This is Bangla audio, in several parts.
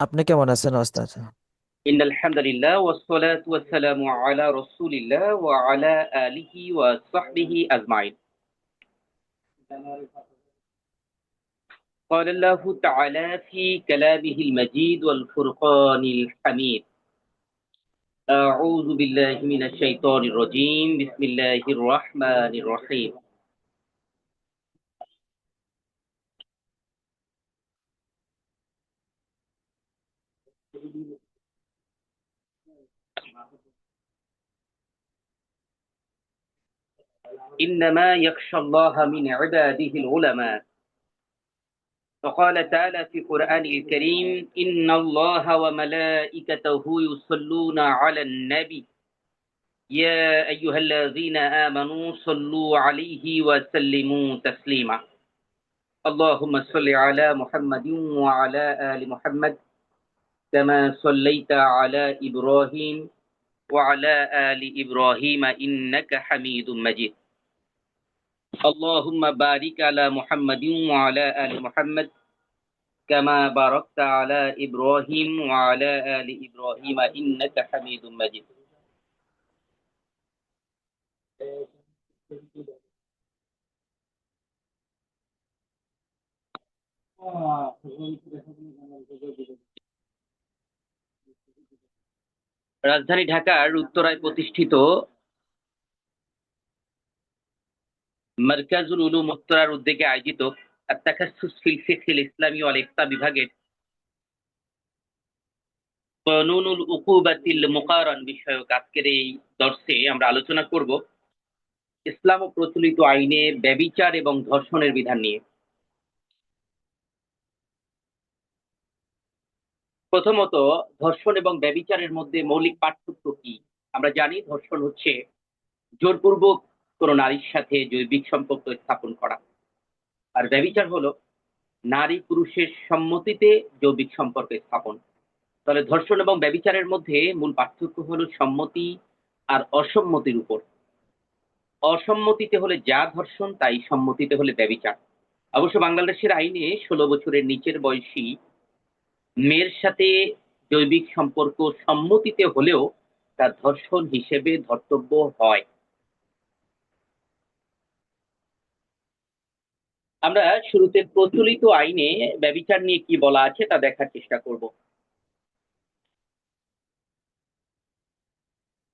আপনি কেমন আছেন ওস্তাদ? إن الحمد لله والصلاة والسلام على رسول الله وعلى آله وصحبه أجمعين. قال الله تعالى في كلامه المجيد والفرقان الحميد: أعوذ بالله من الشيطان الرجيم. بسم الله الرحمن الرحيم. إنما يخشى الله من عباده العلماء. وقال تعالى في القرآن الكريم: إن الله وملائكته يصلون على النبي يا أيها الذين آمنوا صلوا عليه وسلموا تسليما. اللهم صل على محمد وعلى آل محمد كما صليت على إبراهيم وعلى آل إبراهيم إنك حميد مجيد. اللهم بارك على محمد وعلى آل محمد كما باركت على إبراهيم وعلى آل إبراهيم إنك حميد مجيد. রাজধানী ঢাকার উত্তরায় প্রতিষ্ঠিত মারকাজুল উলুম উত্তরার উদ্যোগে আয়োজিত আত-তাখাসসুস ফিল ফিকহিল ইসলামী ওয়াল ইফতা বিভাগের কানুনুল উকুবাতিল মুকারান বিষয়ক আজকের এই দর্শে আমরা আলোচনা করব ইসলাম ও প্রচলিত আইনে ব্যভিচার এবং ধর্ষণের বিধান নিয়ে। প্রথমত, ধর্ষণ এবং ব্যভিচারের মধ্যে মৌলিক পার্থক্য কি? আমরা জানি ধর্ষণ হচ্ছে জোরপূর্বক কোনো নারীর সাথে জৈবিক সম্পর্ক স্থাপন করা, আর ব্যভিচার হলো নারী পুরুষের সম্মতিতে জৈবিক সম্পর্ক স্থাপন। তাহলে ধর্ষণ এবং ব্যভিচারের মধ্যে মূল পার্থক্য হলো সম্মতি আর অসম্মতির উপর। অসম্মতিতে হলে যা ধর্ষণ, তাই সম্মতিতে হলে ব্যভিচার। অবশ্য বাংলাদেশের আইনে 16 বছরের নিচের বয়সী মেয়ের সাথে জৈবিক সম্পর্ক সম্মতিতে হলেও তা ধর্ষণ হিসেবে ধর্তব্য হয়। আমরা শুরুতে প্রচলিত আইনে ব্যভিচার নিয়ে কি বলা আছে তা দেখার চেষ্টা করব।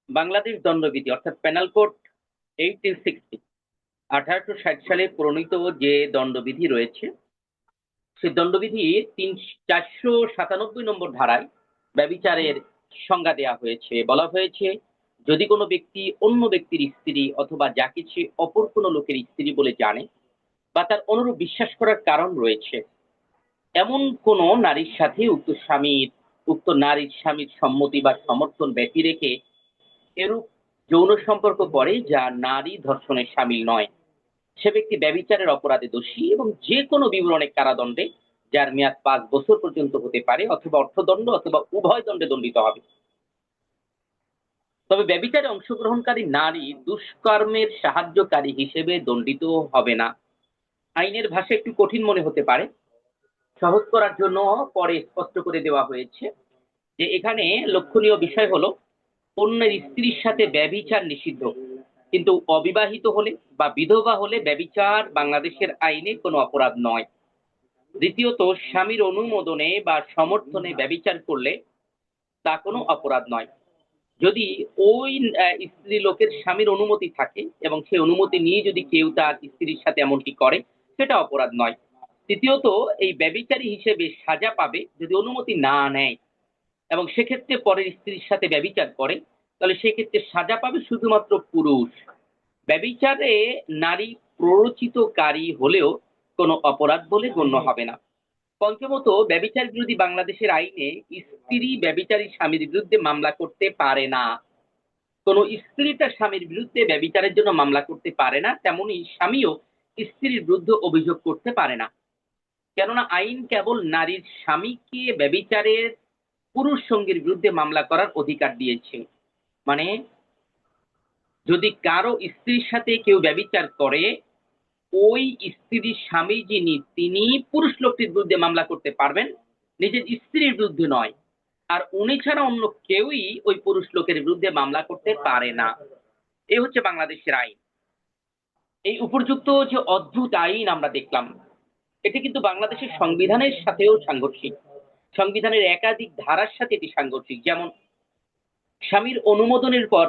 বাংলাদেশ দণ্ডবিধি অর্থাৎ পেনাল কোড 1860 1860 সালে প্রণীত যে দণ্ডবিধি রয়েছে, সেই দণ্ডবিধি 497 নম্বর ধারায় ব্যভিচারের সংজ্ঞা দেয়া হয়েছে। বলা হয়েছে, যদি কোনো ব্যক্তি অন্য ব্যক্তির স্ত্রী অথবা যাকে সে অপর কোনো লোকের স্ত্রী বলে জানে বা তার অনুরূপ বিশ্বাস করার কারণ রয়েছে, এমন কোন নারীর সাথে উক্ত নারীর স্বামীর সম্মতি বা সমর্থন ব্যতি রেখে এরূপ যৌন সম্পর্ক করে যা নারী ধর্ষণের শামিল নয়, সে ব্যক্তি ব্যভিচারের অপরাধে দোষী এবং যে কোনো বিবরণে কারাদণ্ডে, যার মেয়াদ 5 বছর পর্যন্ত হতে পারে, অথবা অর্থদণ্ড অথবা উভয় দণ্ডে দণ্ডিত হবে। তবে ব্যভিচারে অংশগ্রহণকারী নারী দুষ্কর্মের সাহায্যকারী হিসেবে দণ্ডিত হবে না। আইনের ভাষা একটু কঠিন মনে হতে পারে, সহজ করার জন্য পরে স্পষ্ট করে দেওয়া হয়েছে যে এখানে লক্ষণীয় বিষয় হলো অন্যের স্ত্রীর সাথে ব্যভিচার নিষিদ্ধ, কিন্তু অবিবাহিত হলে বা বিধবা হলে ব্যভিচার বাংলাদেশের আইনে কোনো অপরাধ নয়। দ্বিতীয়ত, স্বামীর অনুমোদনে বা সমর্থনে ব্যভিচার করলে তা কোনো অপরাধ নয়। যদি ওই স্ত্রী লোকের স্বামীর অনুমতি থাকে এবং সেই অনুমতি নিয়ে যদি কেউ তার স্ত্রীর সাথে এমনটি করে, সেটা অপরাধ নয়। তৃতীয়ত, এই ব্যভিচারী হিসেবে সাজা পাবে যদি অনুমতি না নেয় এবং সেক্ষেত্রে পরের স্ত্রীর সাথে ব্যভিচার করে, তাহলে সেক্ষেত্রে সাজা পাবে শুধুমাত্র পুরুষ। ব্যভিচারে নারী প্ররোচিতকারী হলেও কোনো অপরাধ বলে গণ্য হবে না। পঞ্চমত, ব্যভিচার বিরোধী বাংলাদেশের আইনে স্ত্রী ব্যভিচারী স্বামীর বিরুদ্ধে মামলা করতে পারে না। কোন স্ত্রী তার স্বামীর বিরুদ্ধে ব্যভিচারের জন্য মামলা করতে পারে না, তেমনি স্বামীও স্ত্রীর বিরুদ্ধে অভিযোগ করতে পারে না। কেননা আইন কেবল নারীর স্বামীকে ব্যভিচারের পুরুষ সঙ্গীর বিরুদ্ধে মামলা করার অধিকার দিয়েছে। মানে যদি কারো স্ত্রীর সাথে কেউ ব্যভিচার করে, ওই স্ত্রীর স্বামী যিনি, তিনি পুরুষ লোকটির বিরুদ্ধে মামলা করতে পারবেন, নিজের স্ত্রীর বিরুদ্ধে নয়, আর উনি ছাড়া অন্য কেউই ওই পুরুষ লোকের বিরুদ্ধে মামলা করতে পারে না। এই হচ্ছে বাংলাদেশের আইন। এই উপযুক্ত যে অদ্ভুত আইন আমরা দেখলাম, এটি কিন্তু বাংলাদেশের সংবিধানের সাথেও সাংঘর্ষিক। সংবিধানের একাধিক ধারার সাথে এটি সাংঘর্ষিক। যেমন স্বামীর অনুমোদনের পর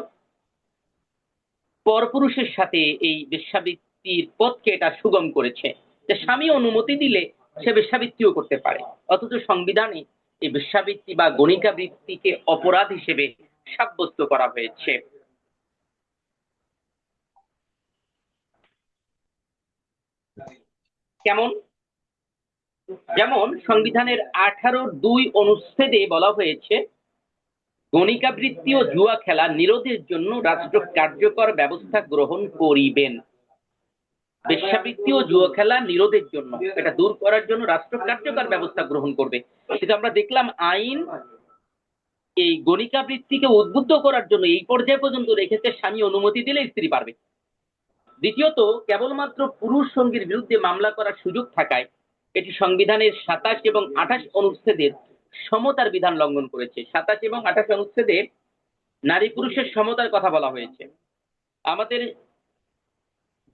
পরপুরুষের সাথে এই বেশ্যাবৃত্তির পথকে এটা সুগম করেছে, যে স্বামী অনুমতি দিলে সে বেশ্যাবৃত্তিও করতে পারে। অথচ সংবিধানে এই বেশ্যাবৃত্তি বা গণিকা বৃত্তিকে অপরাধ হিসেবে সাব্যস্ত করা হয়েছে। কেমন? যেমন সংবিধানের 18(2) অনুচ্ছেদে বলা হয়েছে, গণিকাবৃত্তি ও জুয়া খেলা নিরোধের জন্য রাষ্ট্র কার্যকর ব্যবস্থা গ্রহণ করিবেন। বেশ্যাবৃত্তি ও জুয়া খেলা নিরোধের জন্য, এটা দূর করার জন্য রাষ্ট্র কার্যকর ব্যবস্থা গ্রহণ করবে। কিন্তু আমরা দেখলাম আইন এই গণিকাবৃত্তিকে উদ্বুদ্ধ করার জন্য এই পর্যায়ে পর্যন্ত রেখেছে স্বামী অনুমতি দিলে স্ত্রী পারবে। দ্বিতীয়ত, কেবলমাত্র পুরুষ সঙ্গীর বিরুদ্ধে মামলা করার সুযোগ থাকায় এটি সংবিধানের 27 এবং 28 অনুচ্ছেদের সমতার বিধান লঙ্ঘন করেছে। 27 এবং 28 অনুচ্ছেদে নারী পুরুষের সমতার কথা বলা হয়েছে। আমাদের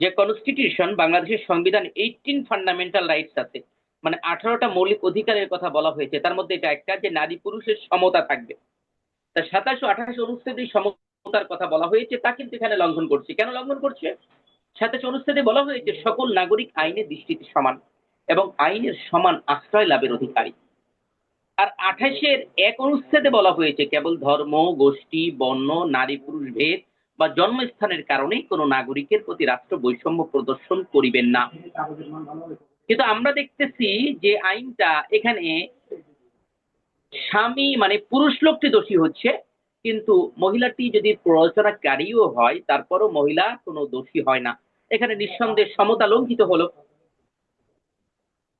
যে কনস্টিটিউশন, বাংলাদেশের সংবিধান 18 ফান্ডামেন্টাল রাইটস আছে, মানে 18টা মৌলিক অধিকারের কথা বলা হয়েছে। তার মধ্যে এটা একটা, যে নারী পুরুষের সমতা থাকবে। তা 27 ও 28 অনুচ্ছেদে সমতার কথা বলা হয়েছে, তা কিন্তু এখানে লঙ্ঘন করছে। কেন লঙ্ঘন করছে? 27 অনুচ্ছেদে বলা হয়েছে সকল নাগরিক আইনের দৃষ্টিতে সমান এবং আইনের সমান আশ্রয় লাভের অধিকারী। আর 28-এর 1 অনুচ্ছেদে বলা হয়েছে কেবল ধর্ম, গোষ্ঠী, বর্ণ, নারী পুরুষ ভেদ বা জন্মস্থানের কারণেই কোনো নাগরিকের প্রতি রাষ্ট্র বৈষম্য প্রদর্শন করিবেন না। কিন্তু আমরা দেখতেছি যে আইনটা এখানে স্বামী মানে পুরুষ লোকটি দোষী হচ্ছে, কিন্তু মহিলাটি যদি প্ররোচনাকারীও হয় তারপরও মহিলা কোনো দোষী হয় না। এখানে নিঃসন্দেহে সমতা লঙ্ঘিত হলো।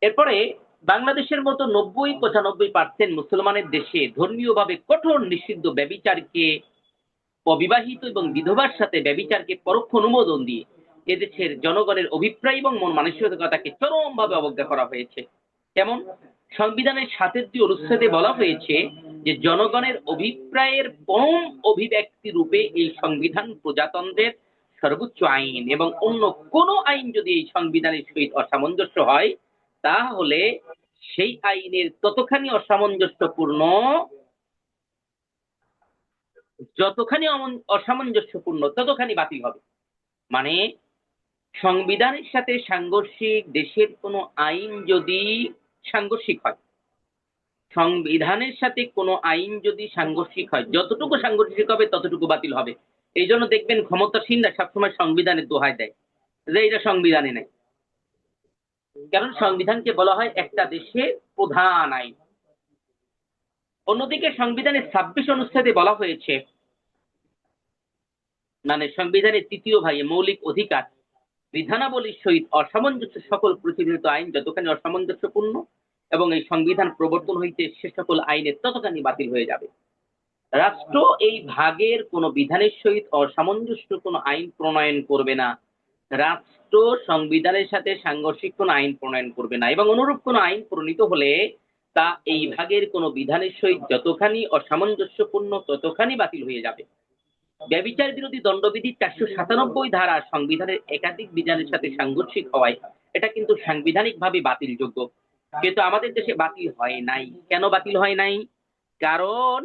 এরপরে বাংলাদেশের মতো 90-95% মুসলমানের দেশে ধর্মীয়ভাবে কঠোর নিষিদ্ধ ব্যভিচারকে, অবিবাহিত এবং বিধবার সাথে ব্যভিচারকে পরোক্ষ অনুমোদন দিয়ে এদেশের জনগণের অভিপ্রায় এবং মন মানসিকতাকে চরমভাবে অবজ্ঞা করা হয়েছে। যেমন সংবিধানের 7-2 অনুচ্ছেদে বলা হয়েছে যে জনগণের অভিপ্রায়ের পরম অভিব্যক্তি রূপে এই সংবিধান প্রজাতন্ত্রের সর্বোচ্চ আইন, এবং অন্য কোন আইন যদি এই সংবিধানের সহিত অসামঞ্জস্য হয় তাহলে সেই আইনের ততখানি অসামঞ্জস্যপূর্ণ, যতখানি অসামঞ্জস্যপূর্ণ ততখানি বাতিল হবে। মানে সংবিধানের সাথে সাংঘর্ষিক দেশের কোনো আইন যদি সাংঘর্ষিক হয়, সংবিধানের সাথে কোনো আইন যদি সাংঘর্ষিক হয়, যতটুকু সাংঘর্ষিক হবে ততটুকু বাতিল হবে। এই জন্য দেখবেন ক্ষমতাসীনরা সবসময় সংবিধানের দোহাই দেয় যে এটা সংবিধানে নেই, কারণ সংবিধানকে বলা হয় একটা দেশের প্রধান আইন। অন্যদিকে সংবিধানের 26 অনুচ্ছেদে বলা হয়েছে, মানে সংবিধানের 3য় ভাগে মৌলিক অধিকার বিধানাবলীর সহিত অসামঞ্জস্য সকল প্রচলিত আইন যতখানি অসামঞ্জস্যপূর্ণ এবং এই সংবিধান প্রবর্তন হইতে সে সকল আইনের ততখানি বাতিল হয়ে যাবে। রাষ্ট্র এই ভাগের কোন বিধানের সহিত অসামঞ্জস্য কোন আইন প্রণয়ন করবে না। রাষ্ট্র সংবিধানের সাথে সাংঘর্ষিক কোন আইন প্রণয়ন করবে না, এবং অনুরূপ কোন আইন প্রণীত হলে তা এই ভাগের কোন বিধানের সহিত যতখানি অসামঞ্জস্যপূর্ণ ততখানি বাতিল হয়ে যাবে। ব্যভিচার বিরোধী দণ্ডবিধির 497 ধারা সংবিধানের একাধিক বিধানের সাথে সাংঘর্ষিক হওয়ায় এটা কিন্তু সাংবিধানিকভাবে বাতিলযোগ্য, কিন্তু আমাদের দেশে বাতিল হয় নাই। কেন বাতিল হয় নাই? কারণ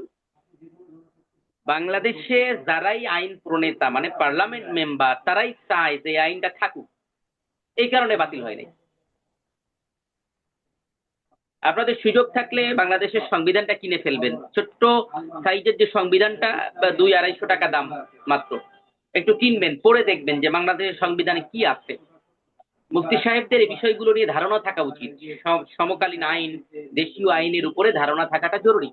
বাংলাদেশে যারাই আইন প্রণেতা মানে পার্লামেন্ট মেম্বার তারাই চায় যে আইনটা থাকুক, এই কারণে বাতিল হয় নাই। আপনাদের সুযোগ থাকলে বাংলাদেশের সংবিধানটা কিনে ফেলবেন। ছোট্ট সাইজের যে সংবিধানটা, 200-250 টাকা দাম মাত্র, একটু কিনবেন, পড়ে দেখবেন যে বাংলাদেশের সংবিধানে কি আছে। মুফতি সাহেবদের এই বিষয়গুলো নিয়ে ধারণা থাকা উচিত। সমকালীন আইন, দেশীয় আইনের উপরে ধারণা থাকাটা জরুরি।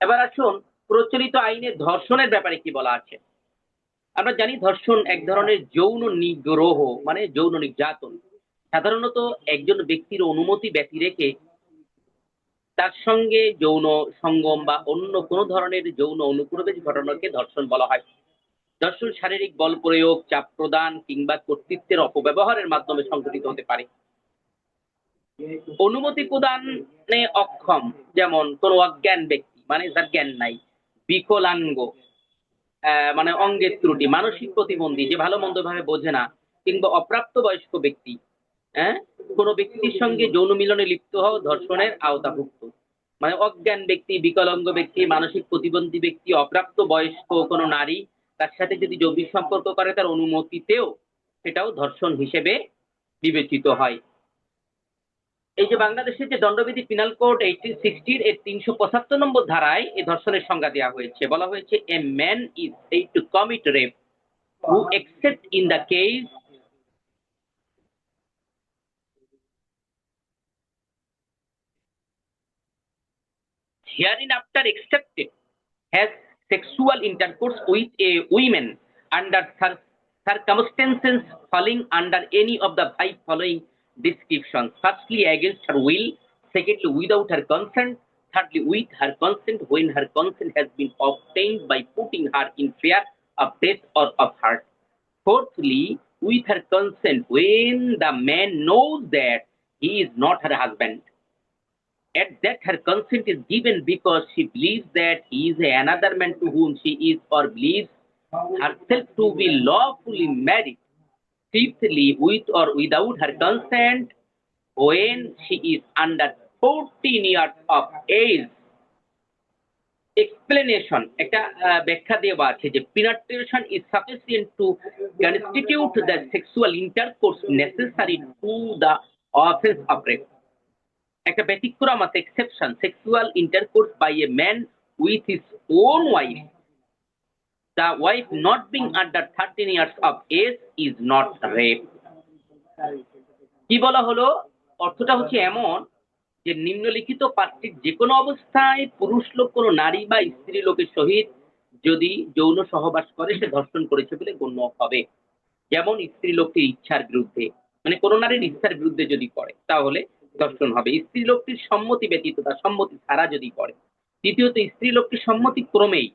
এবার আসুন প্রচলিত আইনের ধর্ষণের ব্যাপারে কি বলা আছে। আমরা জানি ধর্ষণ এক ধরনের যৌন নিগ্রহ, মানে যৌন নির্যাতন। সাধারণত একজন ব্যক্তির অনুমতি ব্যতি রেখে তার সঙ্গে যৌন সঙ্গম বা অন্য কোনো ধরনের যৌন অনুপ্রবেশ ঘটনাকে ধর্ষণ বলা হয়। ধর্ষণ শারীরিক বল প্রয়োগ, চাপ প্রদান কিংবা কর্তৃত্বের অপব্যবহারের মাধ্যমে সংঘটিত হতে পারে। অনুমতি প্রদানে অক্ষম, যেমন কোন অজ্ঞান ব্যক্তি মানে যার জ্ঞান নাই, বিকলাঙ্গ মানে অঙ্গের ত্রুটি, মানসিক প্রতিবন্ধী যে ভালো মন্দ ভাবে বোঝে না, কিংবা অপ্রাপ্ত বয়স্ক ব্যক্তি, হ্যাঁ, কোন ব্যক্তির সঙ্গে যৌন মিলনে লিপ্ত হওয়া ধর্ষণের আওতাভুক্ত। মানে অজ্ঞান ব্যক্তি, বিকলাঙ্গ ব্যক্তি, মানসিক প্রতিবন্ধী ব্যক্তি, অপ্রাপ্ত বয়স্ক কোনো নারী তার সাথে যদি যৌবিক সম্পর্ক করে তার অনুমতিতেও সেটাও ধর্ষণ হিসেবে বিবেচিত হয়। এই যে বাংলাদেশের যে দণ্ডবিধি পিনাল কোড 1860 এর 375 নম্বর ধারায় এই ধর্ষণের সংজ্ঞা দেওয়া হয়েছে। বলা হয়েছে, a man is said to commit rape who except in the case hereinafter accepted has sexual intercourse with a woman under circumstances falling under any of the five following descriptions: firstly, against her will; secondly, without her consent; thirdly, with her consent when her consent has been obtained by putting her in fear of death or of hurt; fourthly, with her consent when the man knows that he is not her husband, at that her consent is given because she believes that he is another man to whom she is or believes herself to be lawfully married; fifthly, with or without her consent when she is under 14 years of age. Explanation একটা ব্যাখ্যা দেওয়া আছে যে penetration is sufficient to constitute the sexual intercourse necessary to the offense of rape. একটা ব্যতিক্রম আছে, exception: sexual intercourse by a man with his own wife, the wife not being under 13 years of age is not rape. কি বলা হলো? অর্থটা হচ্ছে এমন যে নিম্নলিখিত পাঁচটির যে কোনো অবস্থায় পুরুষ লোক কোনো নারী বা স্ত্রী লোকের সহিত যদি যৌন সহবাস করে সে ধর্ষণ করেছে বলে গণ্য হবে। যেমন স্ত্রী লোকটির ইচ্ছার বিরুদ্ধে, মানে কোন নারীর ইচ্ছার বিরুদ্ধে যদি করে তাহলে ধর্ষণ হবে। স্ত্রী লোকটির সম্মতি ব্যতীত, তার সম্মতি ছাড়া যদি করে। তৃতীয়ত, স্ত্রী লোকটির সম্মতি ক্রমেই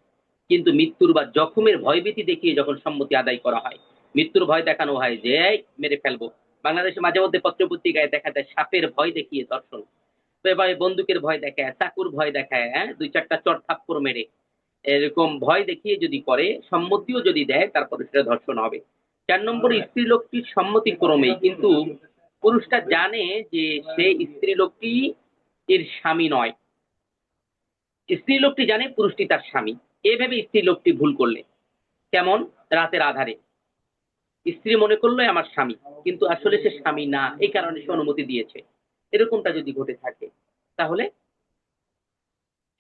কিন্তু মৃত্যুর বা জখমের ভয়ভীতি দেখিয়ে যখন সম্মতি আদায় করা হয়, মৃত্যুর ভয় দেখানো হয় যে এই মেরে ফেলবো। বাংলাদেশে মাঝে মধ্যে পত্রপত্রিকায় দেখা যায় সাপের ভয় দেখিয়ে ধর্ষণ, তো এবার বন্দুকের ভয় দেখায়, চাকুর ভয় দেখায়, হ্যাঁ, দুই চারটা চড় থাপ্পড় মেরে এরকম ভয় দেখিয়ে যদি করে, সম্মতিও যদি দেয়, তারপরে সেটা ধর্ষণ হবে। 4 নম্বরে, স্ত্রী লোকটির সম্মতি ক্রমে কিন্তু পুরুষটা জানে যে সে স্ত্রী লোকটি এর স্বামী নয়, স্ত্রী লোকটি জানে পুরুষটি তার স্বামী, এভাবে স্ত্রী লোকটি ভুল করলে, কেমন রাতের আধারে স্ত্রী মনে করলো আমার স্বামী, কিন্তু আসলে সে স্বামী না, এই কারণে সে অনুমতি দিয়েছে, এরকমটা যদি ঘটে থাকে তাহলে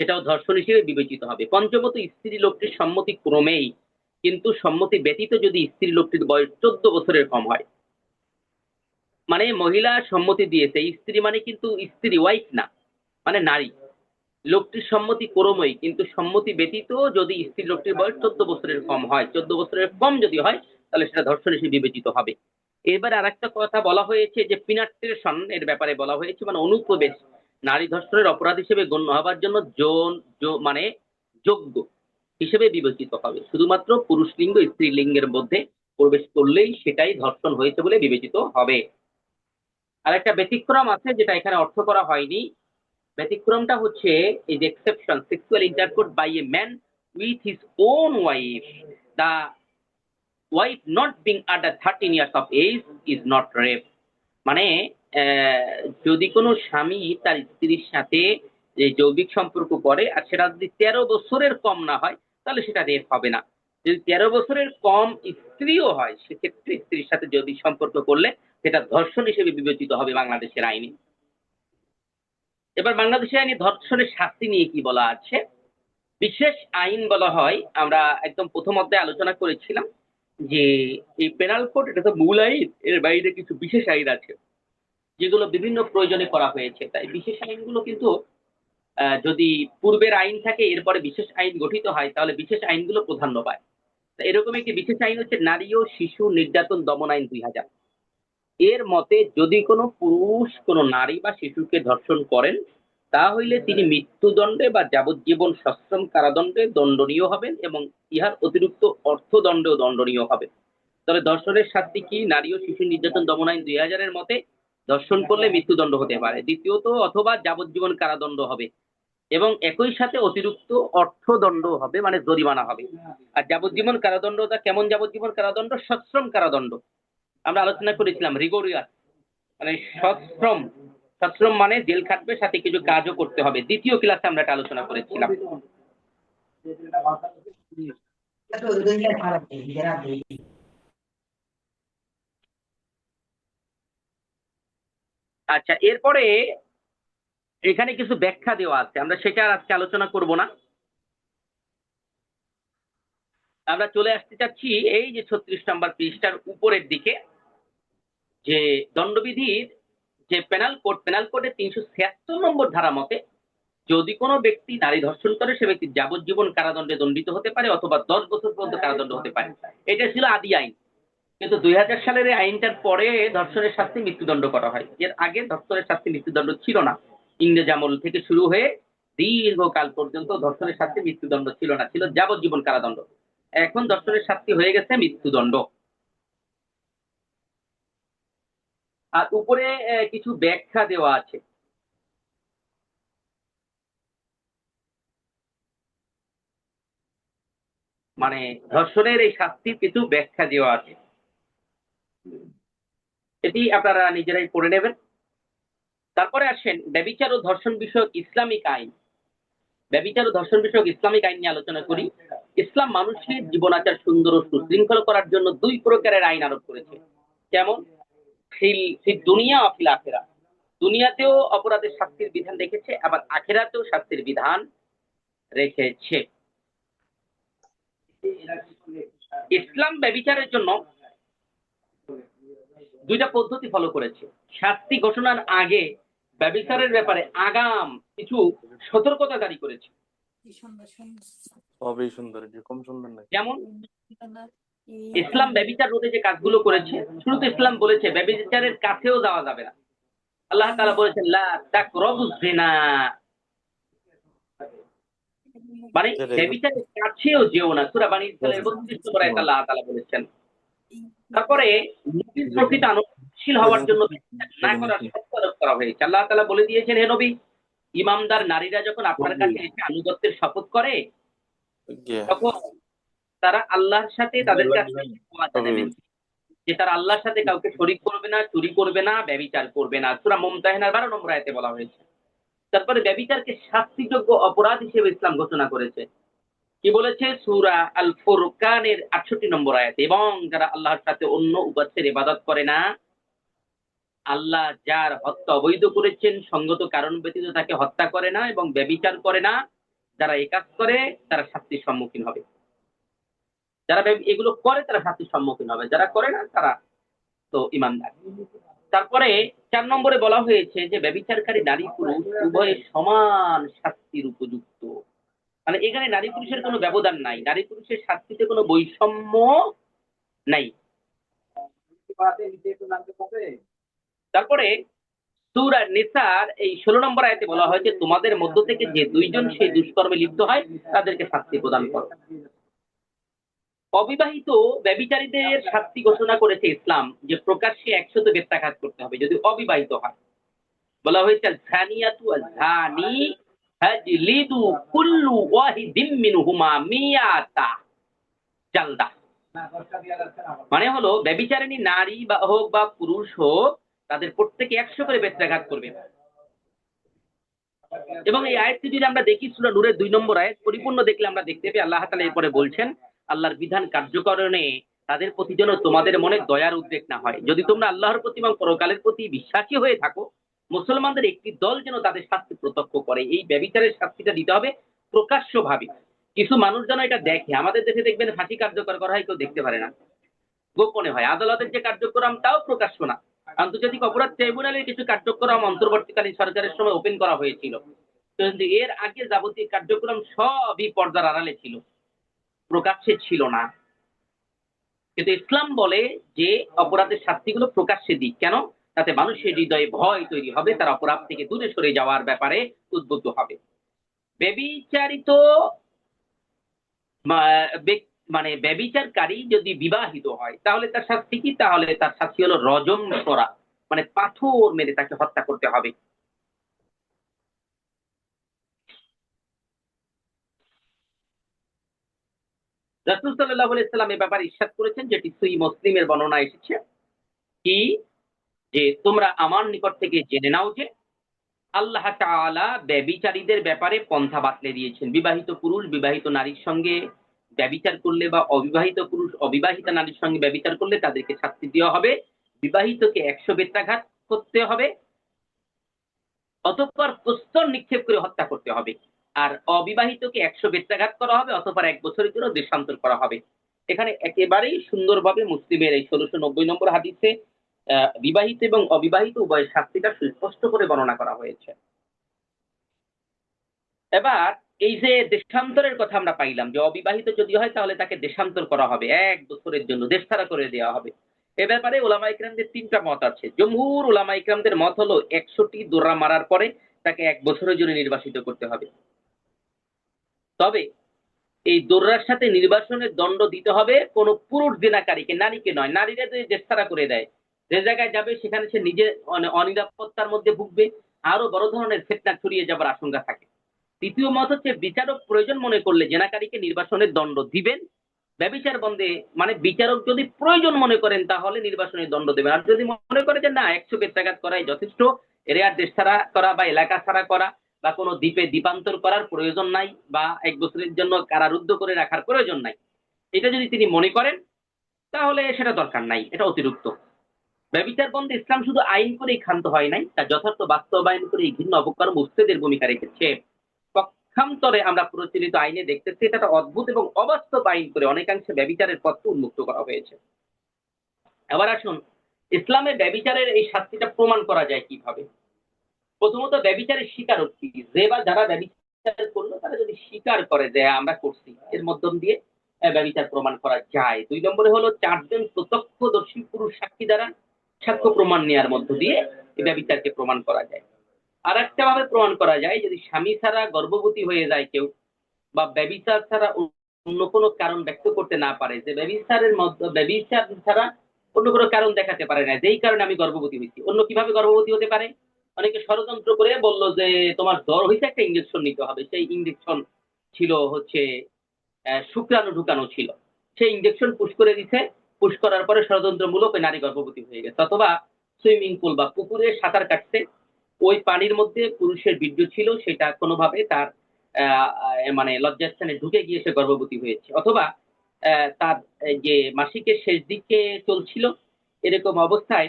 সেটাও ধর্ষণ হিসেবে বিবেচিত হবে। পঞ্চমত, স্ত্রী লোকটির সম্মতি ক্রমেই কিন্তু সম্মতি ব্যতীত যদি স্ত্রী লোকটির বয়স 14 বছরের কম হয়, মানে মহিলা সম্মতি দিয়েছে, স্ত্রী মানে কিন্তু স্ত্রী, ওয়াইফ না, মানে নারী, লোকটির সম্মতি ক্রমেই কিন্তু সম্মতি ব্যতীত যদি স্ত্রী লোকটির বয়স 14 বছরের কম হয়, 14 বছরের কম যদি হয়, তাহলে সেটা ধর্ষণ হিসেবে বিবেচিত হবে। এবার আর একটা কথা বলা হয়েছে যে পিনাট্রেশন এর ব্যাপারে বলা হয়েছে, মানে অনুপ্রবেশ নারী ধর্ষণের অপরাধ হিসেবে গণ্য হবার জন্য মানে যোগ্য হিসেবে বিবেচিত হবে। শুধুমাত্র পুরুষ লিঙ্গ স্ত্রী লিঙ্গের মধ্যে প্রবেশ করলেই সেটাই ধর্ষণ হয়েছে বলে বিবেচিত হবে। আর একটা ব্যতিক্রম আছে যেটা এখানে অর্থ করা হয়নি। ব্যতিক্রমটা হচ্ছে এই যে exception: sexual intercourse by a man with his own wife, the wife not being under 13 years of age is not rape. মানে যদি কোনো স্বামী তার স্ত্রীর সাথে যে যৌবিক সম্পর্ক করে আর সেটা যদি 13 বছরের কম না হয়, তাহলে সেটা রেপ হবে না। যদি 13 বছরের কম স্ত্রীও হয়, সেক্ষেত্রে স্ত্রীর সাথে যৌবিক সম্পর্ক করলে সেটা ধর্ষণ হিসেবে বিবেচিত হবে বাংলাদেশের আইনে। এবার বাংলাদেশের আইনে ধর্ষণের শাস্তি নিয়ে কি বলা আছে? বিশেষ আইন বলা হয়, আমরা একদম প্রথম অধ্যায়ে আলোচনা করেছিলাম যে এই পেনাল কোড এটা তো মূল আইন, এর বাইরে কিছু বিশেষ আইন আছে যেগুলো বিভিন্ন প্রয়োজনে করা হয়েছে। তাই বিশেষ আইনগুলো কিন্তু যদি পূর্বের আইন থাকে এরপরে বিশেষ আইন গঠিত হয়, তাহলে বিশেষ আইনগুলো প্রাধান্য পায়। এরকম একটি বিশেষ আইন হচ্ছে নারী ও শিশু নির্যাতন দমন আইন 2000। এর মতে যদি কোনো পুরুষ কোনো নারী বা শিশুকে ধর্ষণ করেন, তা হইলে তিনি মৃত্যুদণ্ডে বা যাবজ্জীবন সশ্রম কারাদণ্ডে দণ্ডনীয় হবেন এবং ইহার অতিরিক্ত অর্থদণ্ডেও দণ্ডনীয় হবেন। তবে ধর্ষণের শাস্তি কি? নারী ও শিশু নির্যাতন দমন আইন 2000 মতে ধর্ষণ করলে মৃত্যুদণ্ড হতে পারে। দ্বিতীয়ত অথবা যাবজ্জীবন কারাদণ্ড হবে এবং একই সাথে অতিরিক্ত অর্থদণ্ড হবে, মানে জরিমানা হবে। আর যাবজ্জীবন কারাদণ্ডটা কেমন যাবজ্জীবন কারাদণ্ড? সশ্রম কারাদণ্ড। আমরা আলোচনা করেছিলাম রিগোরিয়াস, মানে সশ্রম। সশ্রম মানে জেল খাটবে, সাথে কিছু কাজও করতে হবে। দ্বিতীয় ক্লাসে আমরা এটা আলোচনা করেছিলাম। আচ্ছা, এরপরে এখানে কিছু ব্যাখ্যা দেওয়া আছে, আমরা সেটা আর আজকে আলোচনা করব না। আমরা চলে আসতে চাচ্ছি এই যে 36 নম্বর পৃষ্ঠার উপরের দিকে, যে দণ্ডবিধির যে পেনাল কোডের 376 নম্বর ধারা মতে যদি কোনো ব্যক্তি নারী ধর্ষণ করে, সে ব্যক্তি যাবজ্জীবন কারাদণ্ডে দণ্ডিত হতে পারে অথবা 10 বছর পর্যন্ত কারাদণ্ড হতে পারে। এটা ছিল আদি আইন। কিন্তু 2000 সালের এই আইনটার পরে ধর্ষণের শাস্তি মৃত্যুদণ্ড করা হয়। এর আগে ধর্ষণের শাস্তি মৃত্যুদণ্ড ছিল না। ইংরেজ আমল থেকে শুরু হয়ে দীর্ঘকাল পর্যন্ত ধর্ষণের শাস্তি মৃত্যুদণ্ড ছিল না, ছিল যাবজ্জীবন কারাদণ্ড। এখন ধর্ষণের শাস্তি হয়ে গেছে মৃত্যুদণ্ড। আর উপরে কিছু ব্যাখ্যা দেওয়া আছে। মানে ধর্ষণের এই শাস্তির কিছু ব্যাখ্যা দেওয়া আছে, এটি আপনারা নিজেরাই পড়ে নেবেন। তারপরে আসেন ব্যভিচার ও ধর্ষণ বিষয়ক ইসলামিক আইন। ব্যভিচার ও ধর্ষণ বিষয়ক ইসলামিক আইন নিয়ে আলোচনা করি। ইসলাম মানুষের জীবনাচার সুন্দর ও সুশৃঙ্খল করার জন্য 2 প্রকারের আইন আরোপ করেছে। যেমন ফিল দুনিয়া ও ফিল আখিরা। দুনিয়াতেও অপরাধের শাস্তির বিধান রেখেছে, আবার আখিরাতেও শাস্তির বিধান রেখেছে। ইসলাম ব্যভিচারের জন্য 2টা পদ্ধতি ফলো করেছে। শাস্তি ঘোষণার আগে ব্যভিচারের ব্যাপারে আগাম কিছু সতর্কতা জারি করেছে। সবই সুন্দর, এরকম সুন্দর না। যেমন ইসলাম ব্যভিচার রোধে যে কাজগুলো করেছে, শুরুতে ইসলাম বলেছে ব্যভিচারের কাছেও যাওয়া যাবে না। আল্লাহ তাআলা বলেছেন লা তাকরাবুজ জিনা, মানে ব্যভিচারের কাছেও যেও না। সূরা বানী ইসরাঈলের 32 নম্বর আয়াতে আল্লাহ তাআলা বলেছেন। তারপরে নবীর প্রকৃত আনুগত্যশীল হওয়ার জন্য না করার শর্ত আরোপ করা হয়েছে। আল্লাহ তাআলা বলে দিয়েছেন, হে নবী, ইমামদার নারীরা যখন আপনার কাছে এসে আনুগত্যের শপথ করে, তখন তারা আল্লাহর সাথে তাদের কাছে ওয়াদা নেবেন যে তারা আল্লাহর সাথে কাউকে শরীক করবে না, চুরি করবে না, ব্যভিচার করবে না। সূরা মুমতাহিনার 12 নম্বর আয়াতে বলা হয়েছে। তারপরে ব্যভিচারকে শাস্তিযোগ্য অপরাধ হিসেবে ইসলাম ঘোষণা করেছে। কি বলেছে? সূরা আল ফুরকানের 68 নম্বর আয়াতে, এবং যারা আল্লাহর সাথে অন্য উপাস্যের ইবাদত করে না, আল্লাহ যার হত্যা অবৈধ করেছেন, সঙ্গত কারণ ব্যতীত তাকে হত্যা করে না এবং ব্যভিচার করে না, যারা এই কাজ করে তারা শাস্তির সম্মুখীন হবে। যারা এগুলো করে তারা শাস্তির সম্মুখীন হবে, যারা করে না তারা তো ঈমানদার। তারপরে 4 নম্বরে বলা হয়েছে যে ব্যভিচারকারী নারী পুরুষ উভয়ে সমান শাস্তির উপযুক্ত। মানে এখানে নারী পুরুষের কোনো ব্যবধান নাই, নারী পুরুষের শাস্তিতে কোনো বৈষম্য নাই। তারপরে সূরা নিসার এই 16 নম্বর আয়াতে বলা হয়েছে, তোমাদের মধ্য থেকে যে 2 জন সেই দুষ্কর্মে লিপ্ত হয় তাদেরকে শাস্তি প্রদান করো। অবিবাহিত ব্যভিচারীদের শাস্তি ঘোষণা করেছে ইসলাম, যে প্রকাশ্যে 100 বেত্রাঘাত করতে হবে যদি অবিবাহিত হয়। বলা হয়েছে জানিয়াতু আয-জানি ফাজলিদু কুল্লু ওয়াহিদিম মিনহুমা মিয়াতা জালদা। মানে হলো ব্যভিচারিণী নারী বা হোক বা পুরুষ হোক, তাদের প্রত্যেকে 100 করে বেত্রাঘাত করবে। এবং এই আয়াতটি যদি আমরা দেখি সূরা নূরের 2 নম্বর আয়াত পরিপূর্ণ দেখলে আমরা দেখতে পাই আল্লাহ তাআলা এরপরে বলছেন, আল্লাহর বিধান কার্যকরণে তাদের প্রতি যেন তোমাদের মনে দয়ার উদ্রেক না হয়। যদি তোমরা আল্লাহর প্রতি এবং পরকালের প্রতি বিশ্বাসী হয়ে থাকো, মুসলমানদের একটি দল যেন তাদের শাস্তি প্রত্যক্ষ করে। এই ব্যভিচারের শাস্তিটা দিতে হবে প্রকাশ্যভাবে। কিছু মানুষ যেন এটা দেখে। আমাদের দেশে দেখবেন ফাঁসি কার্যকর করা হয়, কেউ দেখতে পারে না, গোপনে হয়। আদালতের যে কার্যক্রম তাও প্রকাশ্য না। আন্তর্জাতিক অপরাধ ট্রাইব্যুনালের কিছু কার্যক্রম অন্তর্বর্তীকালীন সরকারের সময় ওপেন করা হয়েছিল, কিন্তু এর আগে যাবতীয় কার্যক্রম সবই পর্দার আড়ালে ছিল, প্রকাশ্যে ছিল না। কিন্তু ইসলাম বলে যে অপরাধের শাস্তিগুলো প্রকাশ্যে দিক। কেন? তাতে মানুষের হৃদয়ে ভয় তৈরি হবে, তার অপরাধ থেকে দূরে সরে যাওয়ার ব্যাপারে উদ্বুদ্ধ হবে। ব্যভিচারিত মানে ব্যভিচারকারী যদি বিবাহিত হয় তাহলে তার শাস্তি কি? তাহলে তার শাস্তি হলো রজম করা, মানে পাথর মেরে তাকে হত্যা করতে হবে। রাসূল সাল্লাল্লাহু আলাইহি সাল্লাম এ ব্যাপারে ইরশাদ করেছেন, যেটি সহিহ মুসলিমের বর্ণনা এসেছে, কি যে তোমরা আমার নিকট থেকে জেনে নাও যে আল্লাহ তাআলা ব্যভিচারীদের ব্যাপারে পন্থা বাতলে দিয়েছেন। বিবাহিত পুরুষ বিবাহিত নারীর সঙ্গে ব্যভিচার করলে বা অবিবাহিত পুরুষ অবিবাহিতা নারীর সঙ্গে ব্যভিচার করলে তাদেরকে শাস্তি দেওয়া হবে। বিবাহিতকে ১০০ বেত্রাঘাত করতে হবে, অতঃপর প্রস্তর নিক্ষেপ করে হত্যা করতে হবে। আর অবিবাহিতকে ১০০ বেত্রাঘাত করা হবে, অতঃপর ১ বছরের জন্য দেশান্তর করা হবে। এখানে একেবারেই সুন্দরভাবে মুসলিমের এই ১৬৯০ নম্বর হাদিসে বিবাহিত এবং অবিবাহিত উভয়ের শাস্তিটা সুস্পষ্ট করে বর্ণনা করা হয়েছে। এবার এই যে দেশান্তরের কথা আমরা পাইলাম, যে অবিবাহিত যদি হয় তাহলে তাকে দেশান্তর করা হবে, ১ বছরের জন্য দেশছাড়া করে দেওয়া হবে। এ ব্যাপারে ওলামা ইকরামদের ৩টা মত আছে। জমহুর ওলামা ইকরামদের মত হলো ১০০টি দোররা মারার পরে তাকে ১ বছরের জন্য নির্বাসিত করতে হবে। তবে এই দোররার সাথে নির্বাসনের দণ্ড দিতে হবে কোন পুরুষ জিনাকারীকে, নারীকে নয়। নারীরা যদি দেশছাড়া করে দেয়, যে জায়গায় যাবে সেখানে সে নিজে অনিরাপত্তার মধ্যে ভুগবে, আরো বড় ধরনের ফিতনা ছড়িয়ে যাবার আশঙ্কা থাকে। তৃতীয় মত হচ্ছে বিচারক প্রয়োজন মনে করলে জেনাকারীকে নির্বাসনের দণ্ড দিবেন। ব্যভিচার বন্ধে মানে বিচারক যদি প্রয়োজন মনে করেন তাহলে নির্বাসনের দণ্ড দেবেন। আর যদি মনে করে যে না ১০০ বেত্রাঘাত করাই যথেষ্ট, এর আর দেশ ছাড়া করা বা এলাকা ছাড়া করা বা কোনো দ্বীপে দ্বীপান্তর করার প্রয়োজন নাই বা ১ বছরের জন্য কারারুদ্ধ করে রাখার প্রয়োজন নাই, এটা যদি তিনি মনে করেন তাহলে সেটা দরকার নাই, এটা অতিরিক্ত। ব্যভিচার বন্ধে ইসলাম শুধু আইন করেই ক্ষান্ত হয় নাই, তা যথার্থ বাস্তবায়ন করে এই ঘৃণ্য অপকর্ম উচ্ছেদের ভূমিকা রেখেছে। পক্ষান্তরে আমরা প্রচলিত আইনে দেখতেছি এটা একটা অদ্ভুত এবং অবাস্তব আইন করে অনেকাংশে ব্যভিচারের পথকে উন্মুক্ত করা হয়েছে। এবার আসুন, ইসলামে ব্যভিচারের এই শাস্তিটা প্রমাণ করা যায় কিভাবে। প্রথমত ব্যভিচারের স্বীকারোক্তি, যে বা যারা ব্যভিচার করলো তারা যদি স্বীকার করে যে আমরা করছি, এর মাধ্যম দিয়ে ব্যভিচার প্রমাণ করা যায়। ২ নম্বরে হলো ৪ জন প্রত্যক্ষদর্শী পুরুষ সাক্ষী দ্বারা সাক্ষ্য প্রমাণ নেওয়ার মধ্য দিয়ে এই ব্যভিচারকে প্রমাণ করা যায়। আর একটা ভাবে প্রমাণ করা যায়, যদি স্বামী ছাড়া গর্ভবতী হয়ে যায় কেউ, বা ব্যভিচার ছাড়া অন্য কোনো কারণ ব্যক্ত করতে না পারে, যে ব্যভিচারের মধ্যে ব্যভিচার ছাড়া অন্য কোনো কারণ দেখাতে পারে না, যেই কারণে আমি গর্ভবতী হয়েছি। অন্য কিভাবে গর্ভবতী হতে পারে? অনেকে ষড়যন্ত্র করে বলল যে তোমার জ্বর হয়েছে, একটা ইঞ্জেকশন নিতে হবে। সেই ইঞ্জেকশন ছিল হচ্ছে শুক্রাণু ঢুকানো ছিল, সেই ইঞ্জেকশন পুশ করে দিছে। পুশ করার পরে ষড়যন্ত্রমূলক ওই নারী গর্ভবতী হয়ে গেছে। অথবা সুইমিং পুল বা পুকুরে সাঁতার কাটছে, ওই পানির মধ্যে পুরুষের বীর্য ছিল, সেটা কোনোভাবে তার মানে লজ্জাস্থানে ঢুকে গিয়ে সে গর্ভবতী হয়েছে। অথবা তার যে মাসিকের শেষ দিকে চলছিল, এরকম অবস্থায়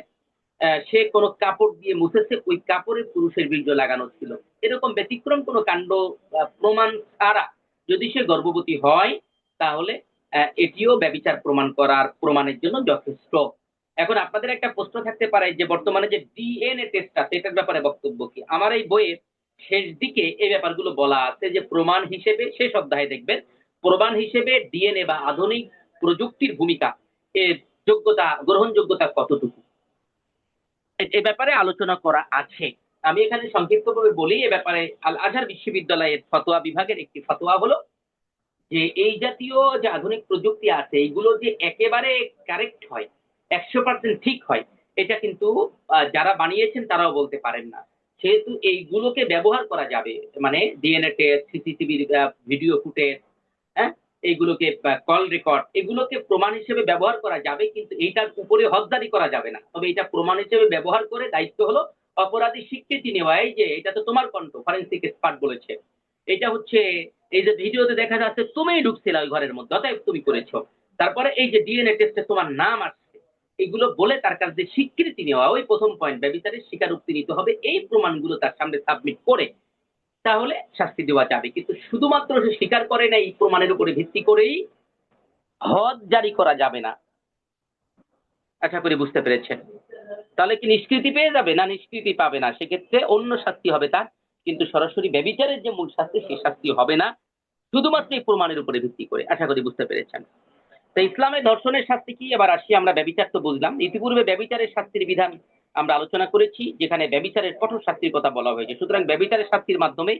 সে কোনো কাপড় দিয়ে মুছেছে, ওই কাপড়ে পুরুষের বীর্য লাগানো ছিল। এরকম ব্যতিক্রম কোনো কাণ্ড প্রমাণ ছাড়া যদি সে গর্ভবতী হয়, তাহলে এটিও ব্যভিচার প্রমাণের জন্য যথেষ্ট। এখন আপনাদের একটা প্রশ্ন থাকতে পারে যে বর্তমানে যে ডিএনএ টেস্ট আছে, এটার ব্যাপারে বক্তব্য কি? আমার এই বইয়ের শেষ দিকে এই ব্যাপারগুলো বলা আছে, যে প্রমাণ হিসেবে, শেষ অধ্যায়ে দেখবেন, প্রমাণ হিসেবে ডিএনএ বা আধুনিক প্রযুক্তির ভূমিকা, এর যোগ্যতা, গ্রহণযোগ্যতা কতটুকু, এ ব্যাপারে আলোচনা করা আছে। আমি এখানে সংক্ষিপ্তভাবে বলি। এ ব্যাপারে আল আজহার বিশ্ববিদ্যালয়ের ফতোয়া বিভাগের একটি ফতোয়া হলো যে এই জাতীয় যে আধুনিক প্রযুক্তি আছে, এইগুলো যে একেবারে কারেক্ট হয়, ১০০% ঠিক হয়, এটা কিন্তু যারা বানিয়েছেন তারাও বলতে পারেন না। সেহেতু এইগুলোকে ব্যবহার করা যাবে, মানে DNA test, CCTV video footage, হ্যাঁ, এইগুলোকে কল রেকর্ড, এগুলোকে প্রমাণ হিসেবে ব্যবহার করা যাবে, কিন্তু এইটার উপরে হকদারি করা যাবে না। তবে এটা প্রমাণ হিসেবে ব্যবহার করে দায়িত্ব হলো অপরাধী স্বীকৃতি নেওয়া, এই যে এটা তো তোমার কণ্ঠ, ফরেন্সিক এক্সপার্ট বলেছে, এটা হচ্ছে এই যে ভিডিওতে দেখা যাচ্ছে তুমিই ঢুকছিলে ওই ঘরের মধ্যে, অতএব তুমি করেছো। তারপরে এই যে ডিএনএ টেস্টে তোমার নাম আসছে, এগুলো বলে তার কাছে স্বীকৃতি নেওয়া, ওই প্রথম পয়েন্ট, ব্যভিচারের স্বীকারোক্তি নিতে হবে। এই প্রমাণগুলো তার সামনে সাবমিট করে তাহলে শাস্তি দেওয়া যাবে। কিন্তু শুধুমাত্র সে স্বীকার করে না, এই প্রমাণের উপরে ভিত্তি করেই হদ জারি করা যাবে না। আশা করি বুঝতে পেরেছেন। তাহলে কি নিষ্কৃতি পেয়ে যাবে? না, নিষ্কৃতি পাবে না, সেক্ষেত্রে অন্য শাস্তি হবে তার, কিন্তু সরাসরি ব্যভিচারের যে মূল শাস্তি, সেই শাস্তি হবে না, শুধুমাত্র এই প্রমাণের উপরে ভিত্তি করে। আশা করি বুঝতে পেরেছেন। তো ইসলামে ধর্ষণের শাস্তি কি? এবার আসি, আমরা ব্যভিচার তো বুঝলাম। ইতিপূর্বে ব্যভিচারের শাস্তির বিধান আমরা আলোচনা করেছি, যেখানে ব্যভিচারের কঠোর শাস্তির কথা বলা হয়েছে। সুতরাং ব্যভিচারের শাস্তির মাধ্যমে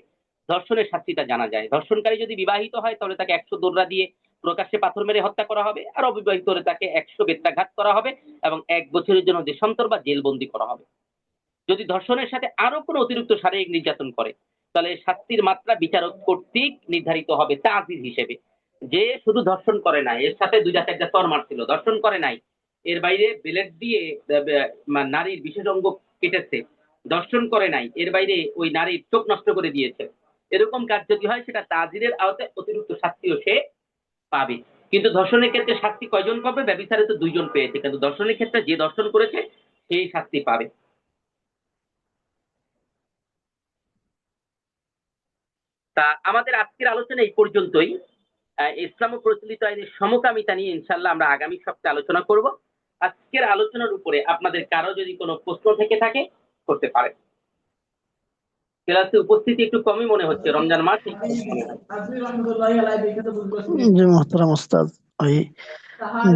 ধর্ষণের শাস্তিটা জানা যায়। ধর্ষণকারী যদি বিবাহিত হয় তাহলে তাকে ১০০ দোররা দিয়ে প্রকাশ্যে পাথর মেরে হত্যা করা হবে, আর অবিবাহিত হলে তাকে 100 বেত্রাঘাত করা হবে এবং 1 বছরের জন্য দেশান্তর বা জেলবন্দি করা হবে। যদি ধর্ষণের সাথে আরো কোনো অতিরিক্ত শারীরিক নির্যাতন করে, তাহলে শাস্তির মাত্রা বিচারক কর্তৃক নির্ধারিত হবে তাজির হিসেবে। যে শুধু ধর্ষণ করে নাই, এর সাথে 2-4টা চর মারছিল, ধর্ষণ করে নাই, এর বাইরে বেলেট দিয়ে নারীর বিশেষ অঙ্গ কেটেছে, ধর্ষণ করে নাই, এর বাইরে ওই নারীর চোখ নষ্ট করে দিয়েছে, এরকম কাজ যদি হয় সেটা তাজিরের আওতায় অতিরিক্ত শাস্তিও সে পাবে। কিন্তু ধর্ষণের ক্ষেত্রে শাস্তি কয়জন পাবে? ব্যভিচারে তো 2 জন পেয়েছে, কিন্তু ধর্ষণের ক্ষেত্রে যে ধর্ষণ করেছে সেই শাস্তি পাবে। তা আমাদের আজকের আলোচনা এই পর্যন্তই। ইসলাম ও প্রচলিত আইনের সমকামিতা নিয়ে ইনশাল্লাহ আমরা আগামী সপ্তাহে আলোচনা করব। আজকের আলোচনার উপরে আপনাদের কারো যদি কোনো প্রশ্ন থেকে থাকে করতে পারে। ক্লাসে উপস্থিতি একটু কমই মনে হচ্ছে, রমজান মাস একটু কম মনে হয়। জি মোহতারাম ওস্তাদ, ওই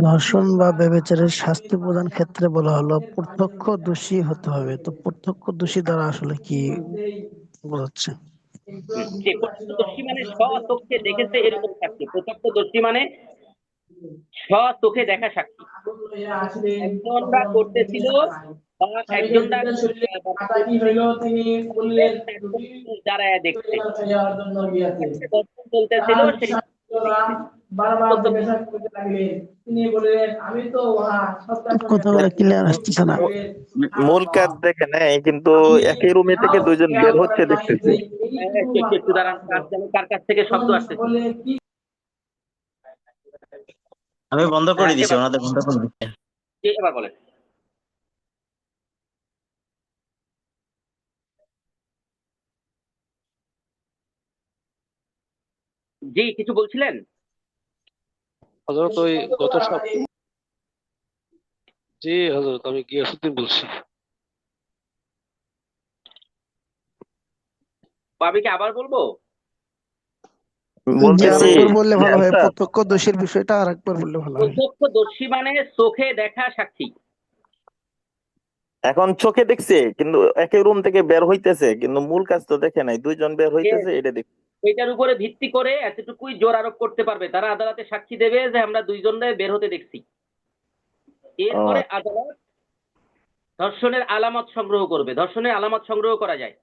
ধর্ষণ বা ব্যভিচারের শাস্তি প্রদান ক্ষেত্রে বলা হলো প্রত্যক্ষ দোষী হতে হবে, তো প্রত্যক্ষ দোষী দ্বারা আসলে কি বোঝাচ্ছে? যে প্রত্যক্ষদর্শী মানে স্বচক্ষে দেখেছে এরকম সাক্ষী। প্রত্যক্ষদর্শী মানে স্বচোখে দেখা সাক্ষী। একজনরা করতেছিল বা একজনরা যারা দেখছে দর্শন চলতেছিল, সেই কথাগুলো ক্লিয়ার আসতেছে না। মূল কাজ দেখে নেয়, কিন্তু একই রুমে থেকে দুইজন বের হচ্ছে দেখতেছি। একটু দাঁড়ান, কার কাছ থেকে শব্দ আসতেছে? আমি বন্ধ করে দিছি, ওনাদের বন্ধ করে দিচ্ছে। এবার বলেন। জি, কিছু বলছিলেন? হযরত ওই গত জি হযরত, আমি গিয়াসউদ্দিন বলছি। আমি কি আবার বলবো? জি বলতেছি আরেকবার বললে যে ভালো হয়, ওস্তাদ, প্রত্যক্ষ দোষীর বিষয়টা আরেকবার বললে ভালো হয়। প্রত্যক্ষদর্শী মানে চোখে দেখা সাক্ষী। এখন চোখে দেখছে কিন্তু একই রুম থেকে বের হইতেছে, কিন্তু মূল কাজ তো দেখে নাই, দুইজন বের হইতেছে এটা দেখ। এটার উপরে ভিত্তি করে এতটুকুই জোর আরোপ করতে পারবে, তারা আদালতে সাক্ষী দেবে যে আমরা দুইজনে বের হতে দেখছি। এরপরে আদালত ধর্ষণের আলামত সংগ্রহ করবে। ধর্ষণের আলামত সংগ্রহ করা যায়,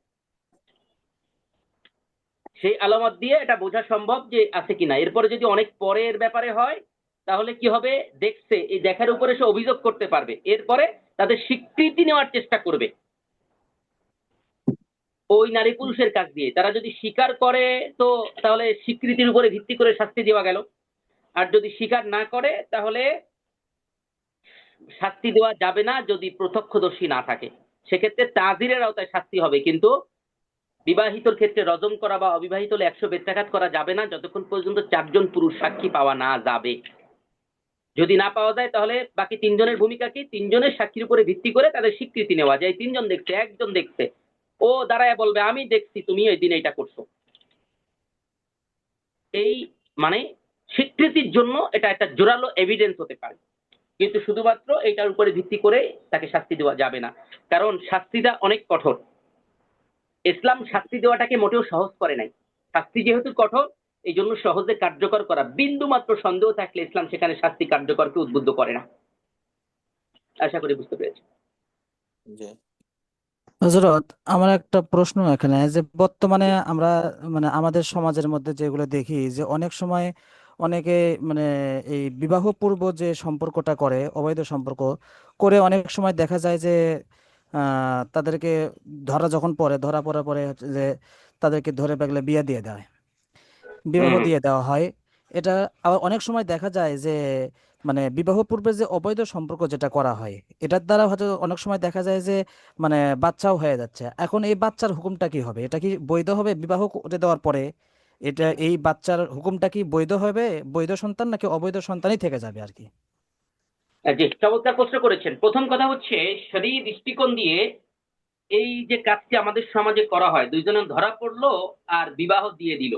সেই আলামত দিয়ে এটা বোঝা সম্ভব যে আছে কিনা। এরপরে যদি অনেক পরের ব্যাপারে হয় তাহলে কি হবে, দেখছে, এই দেখার উপরে সে অভিযোগ করতে পারবে। এরপরে তাদের স্বীকৃতি নেওয়ার চেষ্টা করবে ওই নারী পুরুষের কাছ দিয়ে। তারা যদি স্বীকার করে তো তাহলে স্বীকৃতির উপরে ভিত্তি করে শাস্তি দেওয়া গেল, আর যদি স্বীকার না করে তাহলে শাস্তি দেওয়া যাবে না যদি প্রত্যক্ষদর্শী না থাকে। সেক্ষেত্রে তাজিরের আওতায় শাস্তি হবে, কিন্তু বিবাহিতর ক্ষেত্রে রজম করা বা অবিবাহিত হলে 100 বেত্রাঘাত করা যাবে না যতক্ষণ পর্যন্ত 4 জন পুরুষ সাক্ষী পাওয়া না যাবে। যদি না পাওয়া যায় তাহলে বাকি 3 জনের ভূমিকা কি? 3 জনের সাক্ষীর উপরে ভিত্তি করে তাদের স্বীকৃতি নেওয়া যায়। 3 জন দেখছে, একজন দেখছে, ও দাঁড়ায় বলবে আমি দেখছি তুমি ওই দিন এটা করছো। এই মানে স্বীকৃতির জন্য এটা একটা জোরালো এভিডেন্স হতে পারে, কিন্তু শুধুমাত্র এটার উপরে ভিত্তি করে তাকে শাস্তি দেওয়া যাবে না, কারণ শাস্তিটা অনেক কঠোর। ইসলাম শাস্তি দেওয়াটাকে মোটেও সহজ করে নাই। শাস্তি যেহেতু কঠোর, এই জন্য সহজে কার্যকর করা, বিন্দু মাত্র সন্দেহ থাকলে ইসলাম সেখানে শাস্তি কার্যকরকে উদ্বুদ্ধ করে না। আশা করি বুঝতে পেরেছি। হযরত, আমার একটা প্রশ্ন এখানে, যে বর্তমানে আমরা মানে আমাদের সমাজের মধ্যে যেগুলো দেখি, যে অনেক সময় অনেকে মানে এই বিবাহ পূর্ব যে সম্পর্কটা করে, অবৈধ সম্পর্ক করে, অনেক সময় দেখা যায় যে তাদেরকে ধরা পড়ার পরে হচ্ছে যে তাদেরকে ধরে বেগলে বিয়ে দিয়ে দেয়, বিবাহ দিয়ে দেওয়া হয়। এটা আবার অনেক সময় দেখা যায় যে মানে বিবাহ পূর্বে যে অবৈধ সম্পর্ক যেটা করা হয়, এটার দ্বারা হয়তো অনেক সময় দেখা যায় যে মানে বাচ্চাও হয়ে যাচ্ছে। এখন এই বাচ্চার হুকুমটা কি হবে? এটা কি বৈধ হবে বিবাহ করে দেওয়ার পরে? এটা এই বাচ্চার হুকুমটা কি বৈধ হবে, বৈধ সন্তান নাকি অবৈধ সন্তানই থেকে যাবে আর কি? জি, চমৎকার প্রশ্ন করেছেন। প্রথম কথা হচ্ছে, শরীর দৃষ্টিকোণ দিয়ে এই যে কাজটি আমাদের সমাজে করা হয়, দুইজনে ধরা পড়লো আর বিবাহ দিয়ে দিল,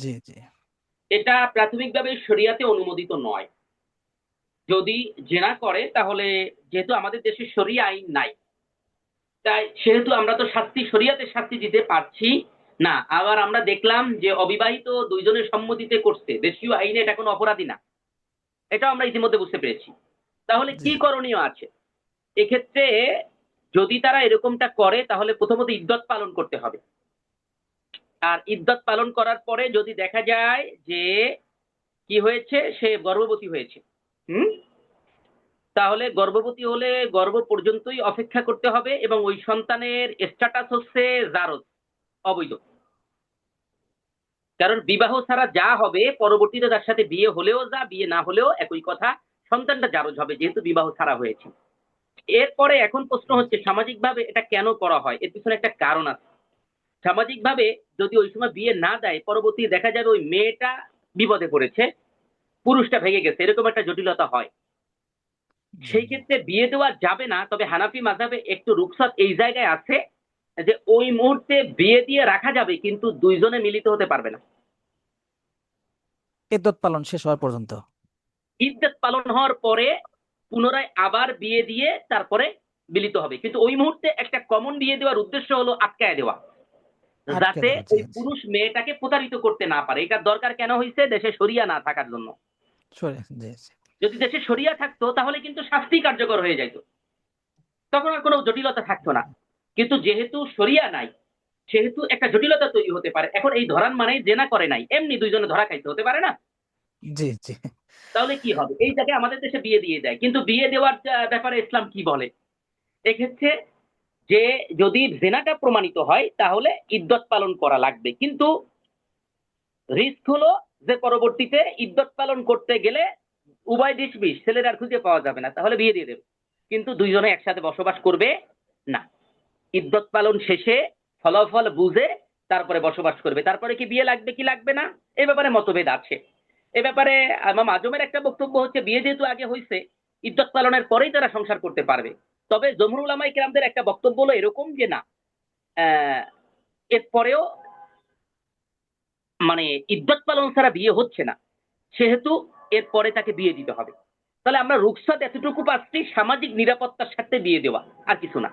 জি জি। এটা প্রাথমিকভাবে শরিয়াতে অনুমোদিত নয়। যদি জেনা করে তাহলে, যেহেতু আমাদের দেশে শরিয়া আইন নাই, তাই সেহেতু আমরা তো শাস্তি শরিয়াতে শাস্তি দিতে পারছি না, আবার আমরা দেখলাম যে অবিবাহিত দুইজনের সম্মতিতে করছে, দেশীয় আইনে এটা কোনো অপরাধী না, এটা আমরা ইতিমধ্যে বুঝতে পেরেছি। তাহলে জি কি করণীয় আছে এক্ষেত্রে? যদি তারা এরকমটা করে তাহলে প্রথমত ইদ্যত পালন করতে হবে। আর ইদ্যত পালন করার পরে যদি দেখা যায় যে কি হয়েছে, সে গর্ভবতী হয়েছে, হুম, তাহলে গর্ভবতী হলে গর্ভ পর্যন্তই অপেক্ষা করতে হবে এবং ওই সন্তানের স্ট্যাটাস হচ্ছে জারজ, অবৈধ। কারণ বিবাহ ছাড়া যা হবে পরবর্তীতে তার সাথে বিয়ে হলেও যা, বিয়ে না হলেও একই কথা, সন্তানটা জারজ হবে যেহেতু বিবাহ ছাড়া হয়েছে। এরপরে এখন প্রশ্ন হচ্ছে সামাজিকভাবে এটা কেন করা হয়, এর পিছনে একটা কারণ আছে। সামাজিকভাবে যদি ওই সময় বিয়ে না দেয়, পরবর্তী দেখা যাবে ওই মেয়েটা বিপদে পড়েছে, পুরুষটা ভেঙে গেছে, এরকম একটা জটিলতা হয়। সেই ক্ষেত্রে বিয়ে দেওয়া যাবে না। তবে হানাফি মাযহাবে একটু রুখসাত এই জায়গায় আছে যে ওই মুহূর্তে বিয়ে দিয়ে রাখা যাবে, কিন্তু দুইজনে মিলিত হতে পারবে না ইদ্যত পালন শেষ হওয়ার পর্যন্ত। ইদ্যত পালন হওয়ার পরে পুনরায় আবার বিয়ে দিয়ে তারপরে মিলিত হবে, কিন্তু ওই মুহূর্তে একটা কমন বিয়ে দেওয়ার উদ্দেশ্য হলো আটকায় দেওয়া, আটকে যাতে দেওয়া, জি ওই পুরুষ মেয়েটাকে প্রতারিত করতে না পারে। এটার দরকার কেন হয়েছে? দেশে শরিয়া না থাকার জন্য। জি জি। যদি দেশে শরিয়া থাকতো তাহলে কিন্তু শাস্তি কার্যকর হয়ে যাইত, তখন আর কোনো জটিলতা থাকতো না। কিন্তু যেহেতু শরিয়া নাই, সেহেতু একটা জটিলতা তৈরি হতে পারে। এখন এই ধরান মানে জেনা করে নাই, এমনি দুইজনে ধরা খাইতে হতে পারে না? জি জি। তাহলে কি হবে? এই জায়গায় আমাদের দেশে বিয়ে দিয়ে দেয়, কিন্তু বিয়ে দেওয়ার ব্যাপারে ইসলাম কি বলে? এক্ষেত্রে যে যদি জেনাটা প্রমাণিত হয় তাহলে ইদ্যত পালন করা লাগবে, কিন্তু রিস্ক হলো যে পরবর্তীতে ইদ্যত পালন করতে গেলে উভয় দিশ বিষ, ছেলের আর খুঁজে পাওয়া যাবে না, তাহলে বিয়ে দিয়ে দেবে, কিন্তু দুইজনে একসাথে বসবাস করবে না। ইদ্যত পালন শেষে ফলাফল বুঝে তারপরে বসবাস করবে। তারপরে কি বিয়ে লাগবে কি লাগবে না এ ব্যাপারে মতভেদ আছে। এ ব্যাপারে ইমাম আজমের একটা বক্তব্য হচ্ছে বিয়ে যেহেতু আগে হয়েছে, ইদ্যত পালনের পরেই তারা সংসার করতে পারবে। তবে জমহুর উলামায়ে কেরামদের একটা বক্তব্য হলো এরকম যে না, এরপরেও মানে ইদ্যত পালন ছাড়া বিয়ে হচ্ছে না, সেহেতু এরপরে তাকে বিয়ে দিতে হবে। তাহলে আমরা রুখসাত এতটুকু পাচ্ছি, সামাজিক নিরাপত্তার সাথে বিয়ে দেওয়া, আর কিছু না।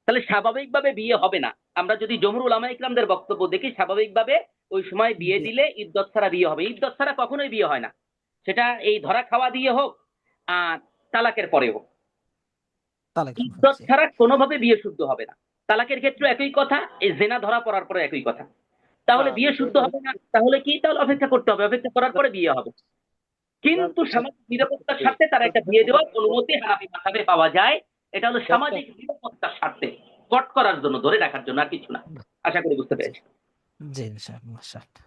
তাহলে স্বাভাবিকভাবে বিয়ে হবে না। আমরা যদি জমহুর উলামায়ে কেরামদের বক্তব্য দেখি, স্বাভাবিকভাবে ওই সময় বিয়ে দিলে ইদ্যত ছাড়া বিয়ে হবে। ইদ্যত ছাড়া কখনোই বিয়ে হয় না, সেটা এই ধরা খাওয়া দিয়ে হোক আর তালাকের পরে হোক। তালাক, ইদ্যত জি ছাড়া কোনোভাবে বিয়ে শুদ্ধ হবে না। তালাকের ক্ষেত্রে একই কথা, এই জেনা ধরা পড়ার পরে একই কথা। তাহলে বিয়ে শুদ্ধ হবে না, তাহলে কি? তাহলে অপেক্ষা করতে হবে, অপেক্ষা করার পরে বিয়ে হবে। কিন্তু সামাজিক নিরাপত্তার স্বার্থে তারা একটা বিয়ে দেওয়ার অনুমতি হানাফি মাযহাবে পাওয়া যায়। এটা হলো সামাজিক নিরাপত্তার স্বার্থে, কট করার জন্য, ধরে রাখার জন্য, আর কিছু না। আশা করি বুঝতে পেরেছি। জি ইনশাআল্লাহ, মাশাআল্লাহ।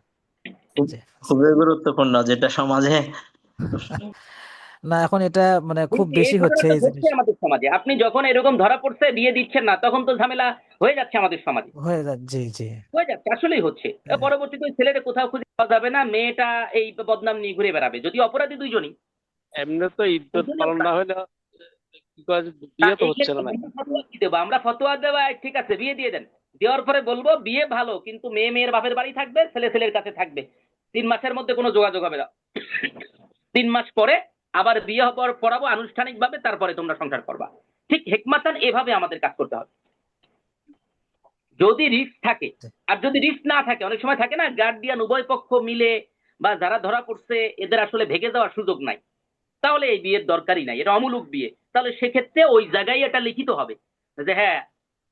জি খুবই গুরুত্বপূর্ণ, যেটা সমাজে না, এখন এটা মানে খুব কিন্তু এই বেশি হচ্ছে ঘটনাটা এই ঘটছে জিনিস। আমাদের সমাজে। আপনি যখন এরকম ধরা পড়ছে বিয়ে দিচ্ছেন না, তখন তো ঝামেলা হয়ে যাচ্ছে আমাদের সমাজে, হয়ে যায়, জি জি। হয়ে যাচ্ছে, আসলেই হচ্ছে। পরবর্তীতে ওই ছেলেটা কোথাও খুঁজে পাওয়া যাবে না, মেয়েটা এই বদনাম নিয়ে ঘুরে বেড়াবে, যদি অপরাধী দুইজনই। এমনি তো ইদ্যত দুইজনই পালন না অপরাধী। হলে কি কাজ, তা বিয়ে তো এই হচ্ছে না ক্ষেত্রে নাকি? আমরা ফতোয়া কি দেবো? আমরা ফতোয়া দেওয়া ঠিক আছে, বিয়ে দিয়ে দেন, দেওয়ার পরে বলবো বিয়ে ভালো, কিন্তু মেয়ে মেয়ের বাপের বাড়ি থাকবে, ছেলে ছেলের কাছে থাকবে, 3 মাসের মধ্যে কোনো যোগাযোগ হবে না। 3 মাস পরে আবার বিয়ে হওয়ার পড়াবো আনুষ্ঠানিকভাবে, তারপরে তোমরা সংসার করবা। ঠিক হেকমাতান এভাবে আমাদের কাজ করতে হবে, যদি রিস্ক থাকে। আর যদি রিস্ক না থাকে, অনেক সময় থাকে না গার্ডিয়ান উভয় পক্ষ মিলে বা যারা ধরা পড়ছে এদের আসলে ভেগে যাওয়ার সুযোগ নাই, তাহলে এই বিয়ের দরকারই নাই, এটা অমূলক বিয়ে। তাহলে সেক্ষেত্রে ওই জায়গায় এটা লিখিত হবে যে হ্যাঁ,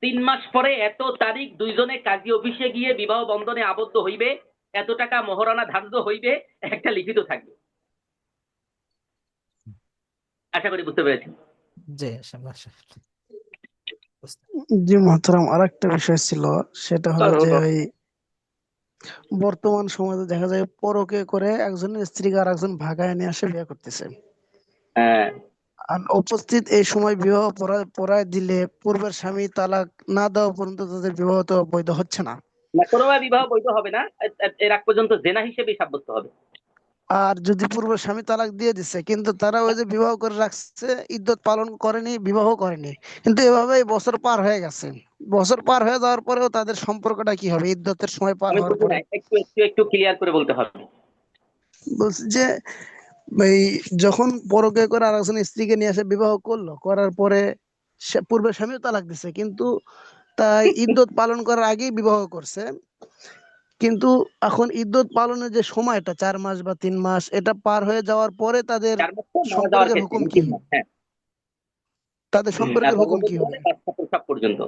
3 মাস পরে এত তারিখ দুইজনে কাজী অফিসে গিয়ে বিবাহ বন্ধনে আবদ্ধ হইবে, এত টাকা মোহরানা ধার্য হইবে, একটা লিখিত থাকবে। আশা করি বুঝতে পেরেছেন। জি মাশাআল্লাহ। জি মহতারাম, আরেকটা বিষয় ছিল, সেটা হলো আর যে হলো ওই বর্তমান সমাজে দেখা যায় পরকে করে একজনের স্ত্রীকে আর একজন ভাগায় নিয়ে আসে বিয়ে করতেছে। হ্যাঁ, আর উপস্থিত এই সময় বিবাহ পড়ায় দিলে পূর্বের স্বামী তালাক না দেওয়া পর্যন্ত তাদের বিবাহ তো বৈধ হচ্ছে না। না, কোনোভাবে বিবাহ বৈধ হবে না, এর আগ পর্যন্ত জেনা হিসেবেই সাব্যস্ত হবে। আর যদি পূর্বের স্বামী তালাক দিয়ে দিচ্ছে, কিন্তু তারা ওই যে বিবাহ করে রাখছে, ইদ্যত পালন করেনি, বিবাহ করেনি, কিন্তু এভাবেই বছর পার হয়ে গেছে। বছর পার হয়ে যাওয়ার পরেও তাদের সম্পর্কটা কি হবে ইদ্যতের সময় পার আমি হওয়ার বুঝি পরে? না, একটু একটু একটু ক্লিয়ার করে বলতে হবে। বলছি যে এই যখন পরকে করে আরেকজন স্ত্রীকে নিয়ে এসে বিবাহ করলো, করার পরে সে পূর্বের স্বামীও তালাক দিছে, কিন্তু তাই ইদ্যত পালন করার আগেই বিবাহ করছে, কিন্তু এখন ইদ্যত পালনের যে সময়টা 4 মাস বা 3 মাস এটা পার হয়ে যাওয়ার পরে তাদের 4 বছর মারা যাওয়ার সম্পর্কের ক্ষেত্রে হুকুম কি? 3 মাস, হ্যাঁ। তাদের আর সম্পর্কের হুকুম কি গর্ভবতী হবে? হলে 5 প্রসব পর্যন্ত।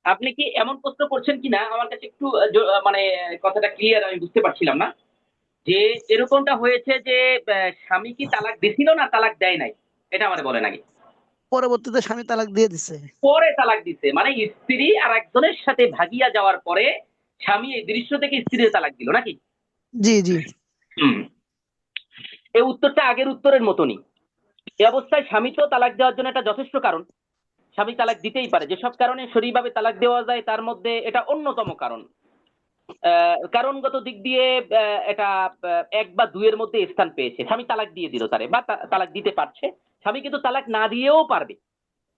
আপনি কি এমন প্রশ্ন করছেন কিনা আমার কাছে একটু মানে কথাটা ক্লিয়ার আমি বুঝতে পারছিলাম না। যে এরকমটা হয়েছে যে স্বামী কি তালাক দিছিল না তালাক দেয় নাই, এটা আমারে বলেন আগে। পরবর্তীতে স্বামী তালাক দিয়ে দিছে। পরে তালাক দিছে, মানে স্ত্রী আর একজনের সাথে ভাগিয়া যাওয়ার পরে স্বামী এই দৃশ্য থেকে স্ত্রীর তালাক দিল নাকি? জি জি হুম। এই উত্তরটা আগের উত্তরের মতনই। এই অবস্থায় স্বামীকেও তালাক দেওয়ার জন্য এটা যথেষ্ট কারণ। স্বামী তালাক দিতেই পারে, যেসব কারণে শরীরভাবে তালাক দেওয়া যায় তার মধ্যে এটা অন্যতম কারণ। কারণগত দিক দিয়ে এটা 1 বা 2 এর মধ্যে স্থান পেয়েছে। স্বামী তালাক দিয়ে দিল তারে, বা তালাক দিতে পারছে। স্বামী কিন্তু তালাক না দিয়েও পারবে।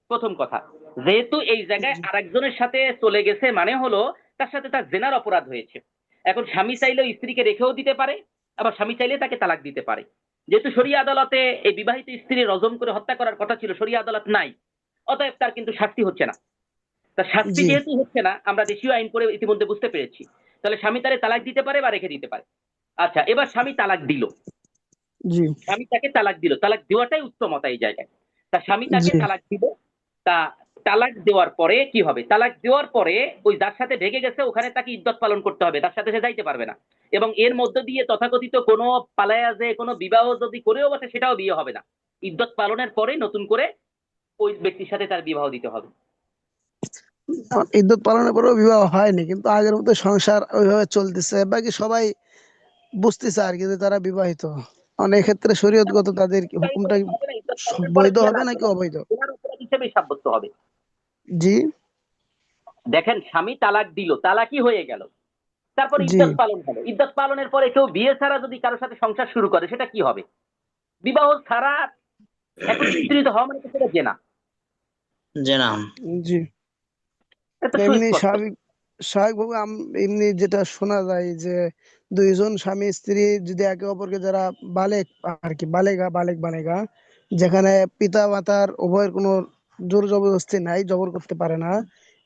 প্রথম কথা, যেহেতু এই জায়গায় আরেকজনের সাথে চলে গেছে মানে হলো তার সাথে তার জেনার অপরাধ হয়েছে। এখন স্বামী চাইলেও স্ত্রীকে রেখেও দিতে পারে, আবার স্বামী চাইলে তাকে তালাক দিতে পারে। যেহেতু শরিয়া আদালতে এই বিবাহিত স্ত্রী রজম করে হত্যা করার কথা ছিল, শরিয়া আদালত নাই, অতএব তার কিন্তু শাস্তি হচ্ছে না। তা শাস্তি জি যেহেতু হচ্ছে না, আমরা দেশীয় আইন করে ইতিমধ্যে বুঝতে পেরেছি, তাহলে স্বামী তারে তালাক দিতে পারে বা রেখে দিতে পারে। আচ্ছা, এবার স্বামী তালাক দিল, জি স্বামী তাকে তালাক দিল, তালাক দেওয়াটাই উত্তমতা এই জায়গায়। তা স্বামী তাকে জি তালাক দিল, তা তালাক দেওয়ার পরে কি হবে? তালাক দেওয়ার পরে ওই যার সাথে ভেগে গেছে ওখানে তাকে ইদ্যত পালন করতে হবে, তার সাথে সে যাইতে পারবে না। এবং এর মধ্য দিয়ে তথাকথিত কোনো পালায়া যে কোনো বিবাহ যদি করেও বসে সেটাও বিয়ে হবে না। ইদ্যত পালনের পরে নতুন করে ওই ব্যক্তির সাথে তার বিবাহ দিতে হবে। ইদ্যত পালনের পরেও বিবাহ হয়নি, কিন্তু আগের মতো সংসার ওইভাবে চলতেছে, বাকি সবাই বুঝতেছে আর কি যে তারা বিবাহিত। অনেক ক্ষেত্রে শরীয়তগত তাদের বিবাহিত হুকুমটা হলে হবে না, ইদ্যত পালনের পরে বৈধ বিয়ে হবে লাগবে নাকি না, অবৈধ? জেনার অপরাধ হিসেবে সাব্যস্ত হবে। জি দেখেন, স্বামী তালাক দিল, তালাকই হয়ে গেল, তারপর জি ইদ্যত পালন হলো। ইদ্যত পালনের পরে কেউ বিয়ে ছাড়া যদি কারোর সাথে সংসার শুরু করে সেটা কি হবে? বিবাহ ছাড়া একত্রিত হওয়া মানে তো সেটা জেনা। যে না, জি এটা এমনি সুস্পষ্ট। স্বাভাবিকভাবে এমনি যেটা শোনা যায় যে দুইজন স্বামী স্ত্রী যদি একে অপরকে, যারা বালেগ আর কি, বালেগ বানেগা, যেখানে পিতা মাতার উভয়ের কোনো জোর জবরদস্তি নাই, জবর করতে পারে না,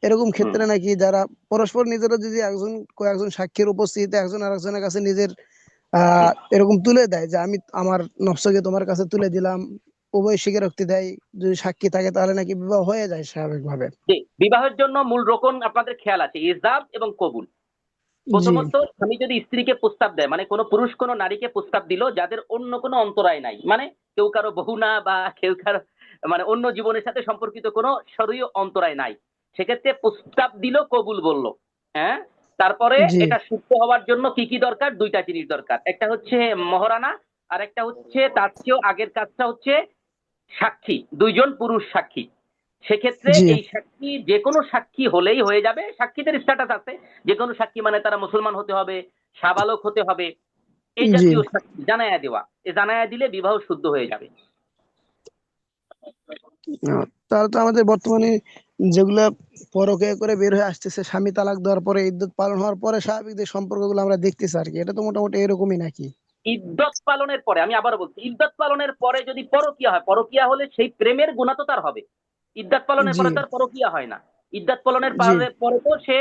এরকম হুম। ক্ষেত্রে নাকি যারা পরস্পর নিজেরা যদি কয়েকজন সাক্ষীর উপস্থিতিতে একজন আরেকজনের কাছে নিজের এরকম তুলে দেয় যে আমি আমার নফসকে তোমার কাছে তুলে দিলাম, উভয় স্বীকারোক্তি দেয়, যদি সাক্ষী থাকে তাহলে নাকি বিবাহ হয়ে যায় স্বাভাবিকভাবে। জি, বিবাহের জন্য মূল রোকন আপনাদের খেয়াল আছে, ইজাব এবং কবুল। জি প্রথমত, স্বামী যদি স্ত্রীকে প্রস্তাব দেয়, মানে কোনো পুরুষ কোনো নারীকে প্রস্তাব দিল যাদের অন্য কোনো অন্তরায় নাই, মানে কেউ কারো বহু না বা কেউ কারো মানে অন্য জীবনের সাথে সম্পর্কিত কোনো শরীয় অন্তরায় নাই, সেক্ষেত্রে প্রস্তাব দিল, কবুল বলল, হ্যাঁ, তারপরে জি এটা শুদ্ধ হওয়ার জন্য কি কি দরকার? 2টা জিনিস দরকার। একটা হচ্ছে মহরানা, আর একটা হচ্ছে তার চেয়েও আগের কাজটা হচ্ছে সাক্ষী, 2জন পুরুষ সাক্ষী। সেক্ষেত্রে জি এই সাক্ষী যে কোনো সাক্ষী হলেই হয়ে যাবে। সাক্ষীদের স্ট্যাটাস আছে, যে কোনো সাক্ষী মানে তারা মুসলমান হতে হবে, সাবালক হতে হবে, এই জি জাতীয় সাক্ষী জানায়া দেওয়া। এ জানায়া দিলে বিবাহ শুদ্ধ হয়ে যাবে। তাহলে তো আমাদের বর্তমানে যেগুলা পরকীয়া করে বের হয়ে আসতেছে, স্বামী তালাক দেওয়ার পরে ইদ্যত পালন হওয়ার পরে স্বাভাবিক যে সম্পর্কগুলো আমরা দেখতেছি আর কি, এটা তো মোটামুটি এরকমই নাকি? ইদ্যত পালনের পরে, আমি আবারও বলছি, ইদ্যত পালনের পরে যদি পরকীয়া হয়, পরকীয়া হলে সেই প্রেমের গুণা তো তার হবে। ইদ্যত পালনের জি পরে তার পরকীয়া হয় না। ইদ্যত পালনের জি পরে তো সে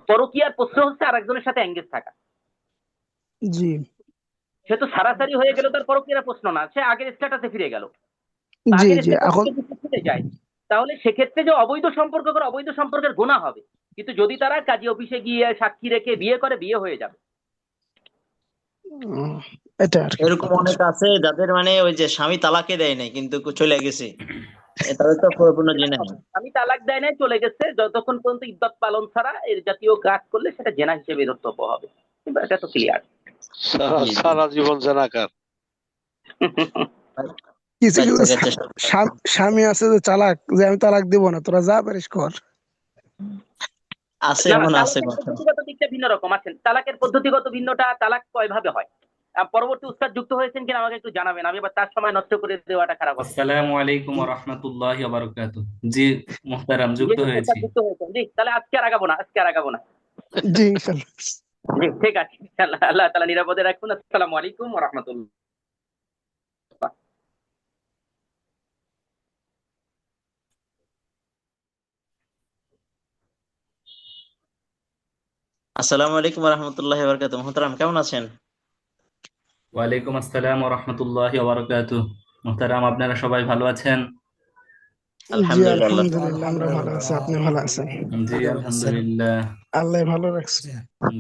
পরকীয়ার প্রশ্ন হচ্ছে আরেকজনের সাথে এঙ্গেজ থাকা। জি সে তো সারাসারি হয়ে গেল, তার পরকীয়ার প্রশ্ন না, সে আগের স্ট্যাটাসে ফিরে গেল। জি আগের জি স্ট্যাটাস এখন থেকে যদি ফিরে যায়, তাহলে সেক্ষেত্রে যে অবৈধ সম্পর্ক করে, অবৈধ সম্পর্কের গুণা হবে। কিন্তু যদি তারা কাজী অফিসে গিয়ে সাক্ষী রেখে বিয়ে করে, বিয়ে হয়ে যাবে। উম, এটা আর কি। এরকম অনেক আছে যাদের মানে ওই যে স্বামী তালাকে দেয় নাই কিন্তু চলে গেছে, তাদের তো পরিপূর্ণ জেনা জেনে হবে। নেই। আমি তালাক দেয় নাই, চলে গেছে, যতক্ষণ পর্যন্ত ইদ্যত পালন ছাড়া এর জাতীয় কাজ করলে সেটা জেনা হিসেবে ধর্তব্য হবে। কিন্তু এটা তো ক্লিয়ার। সারা জি জি। সারা জীবন জানাকার। কিছু কিছু বাচ্চা কাচ্চা সব স্বামী আছে যে চালাক, যে আমি তালাক দিব না, তোরা যা পারিস কর। আছে, না না, এমন আছে তালাকের কথা। পদ্ধতিগত দিকটা ভিন্ন রকম। আছেন, তালাকের পদ্ধতিগত ভিন্নটা, তালাক কয় ভাবে হয়। পরবর্তী উস্তাদ যুক্ত হয়েছেন কিনা আমাকে একটু জানাবেন, আমি আবার তার সময় নষ্ট করে দেওয়াটা খারাপ হবে। আসসালামু আলাইকুম ওয়া রাহমাতুল্লাহি ওয়া বারাকাতুহু। জি মুহতারাম, জি যুক্ত হয়েছি। উস্তাদ যুক্ত হয়েছেন, জি, তাহলে আজকে আর আগাবো না, আজকে আর আগাবো না। জি ইনশাল্লাহ। জি, ঠিক আছে, ইনশাআল্লাহ। আল্লাহ তাআলা নিরাপদে রাখুন। আসসালামু আলাইকুম ওয়া রাহমাতুল্লাহ। আসসালামু আলাইকুম রহমতুল্লাহ বরকাত। মোহতারাম কেমন আছেন? ওয়ালাইকুম আসসালাম ওয়া রাহমাতুল্লাহি ওয়া বারাকাতুহু। মুহতারাম, আপনারা সবাই ভালো আছেন? জি আলহামদুলিল্লাহ, আল্লাহ আলহামদুলিল্লাহ, আমরা ভালো আছি। আপনি ভালো আছেন? জি আলহামদুলিল্লাহ। আল্লাহ ভালো রাখছে।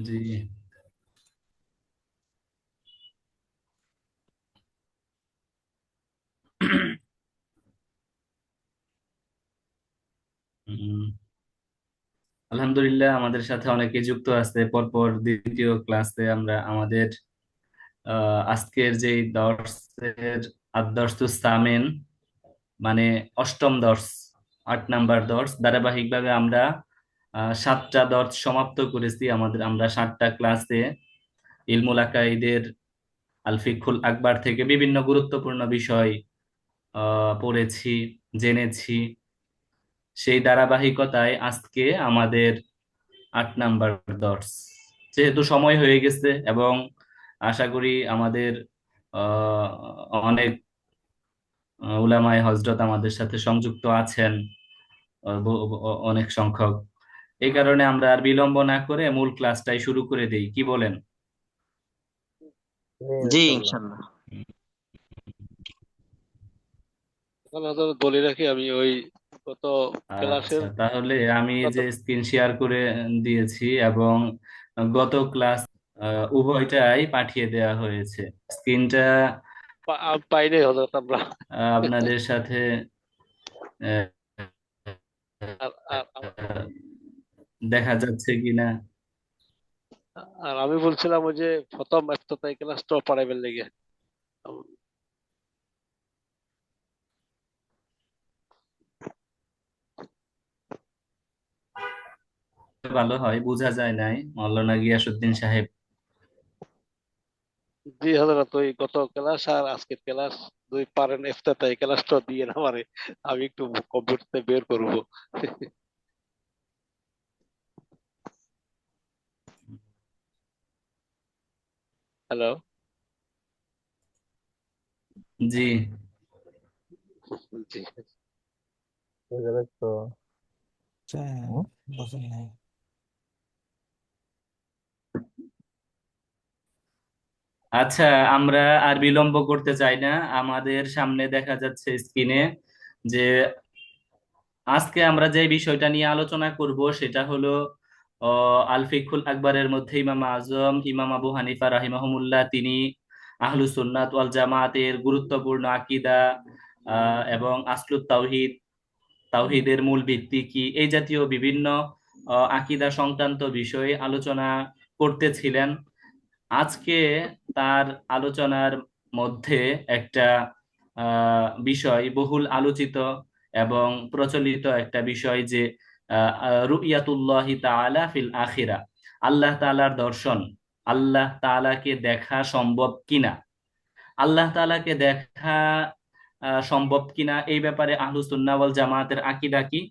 জি। উম, আলহামদুলিল্লাহ, আমাদের সাথে অনেকে যুক্ত আছে। পরপর দ্বিতীয় ক্লাসে আমরা আমাদের আজকের যে দর্সের আদ-দর্সুস সামিন, মানে অষ্টম দর্স, 8 নাম্বার দর্স, ধারাবাহিকভাবে আমরা 7টা দর্স সমাপ্ত করেছি। আমরা 7টা ক্লাসে ইলমুল আকাইদের আল ফিকহুল আকবার থেকে বিভিন্ন গুরুত্বপূর্ণ বিষয় পড়েছি, জেনেছি। সেই ধারাবাহিকতায় আজকে আমাদের 8 নাম্বার দর্স। যেহেতু সময় হয়ে গেছে এবং আশা করি আমাদের আহ, অনেক উলামায়ে হজরত আমাদের সাথে সংযুক্ত আছেন, অনেক সংখ্যক। এই কারণে আমরা আর বিলম্ব না করে মূল ক্লাসটাই শুরু করে দেই, কি বলেন? জি ইনশাল্লাহ। এখন হয়তো বলে রাখি আমি ওই গত আচ্ছা, ক্লাসের তাহলে আমি গত যে স্ক্রিন শেয়ার করে দিয়েছি এবং গত ক্লাস উভয়টাই পাঠিয়ে দেওয়া হয়েছে। স্ক্রিনটা আমি পাইনি হজরত আমরা। আপনাদের সাথে আহ, আর আর আর দেখা যাচ্ছে কিনা। আর আমি বলছিলাম ওই যে প্রথম এফতেতাই ক্লাসটা পড়াইবার লেগে। ভালো হয়, বোঝা যায় নাই মাওলানা গিয়াসউদ্দিন সাহেব। জি হজরত, ওই গত ক্লাস আর আজকের ক্লাস দুই পারেন এফতেতাই ক্লাসটা দিয়ে না আমারে। আমি একটু কম্পিউটারতে বের করব। হ্যালো। জি। জি। আচ্ছা, আমরা আর বিলম্ব করতে চাই না। আমাদের সামনে দেখা যাচ্ছে স্ক্রিনে যে আজকে আমরা যে বিষয়টা নিয়ে আলোচনা করব সেটা হলো আল ফিকহুল আকবরের মধ্যে ইমাম আজম ইমাম আবু হানিফা রাহিমাহুমুল্লাহ তিনি আহলুস সুন্নাত ওয়াল জামাতের গুরুত্বপূর্ণ আকীদা এবং আসলুত তাওহীদ, তাওহীদের মূল ভিত্তি কি, এই জাতীয় বিভিন্ন আকীদা সংক্রান্ত বিষয়ে আলোচনা করতেছিলেন। আজকে তার আলোচনার মধ্যে একটা বিষয়, বহুল আলোচিত এবং প্রচলিত একটা বিষয়, যে রুইয়াতুল্লাহি তাআলা ফিল আখিরা, আল্লাহ তাআলার দর্শন, আল্লাহ তাআলাকে দেখা সম্ভব কিনা। আল্লাহ তাআলাকে দেখা সম্ভব কিনা, এই ব্যাপারে আহলুস সুন্নাহ ওয়াল জামাতের আকীদা কি,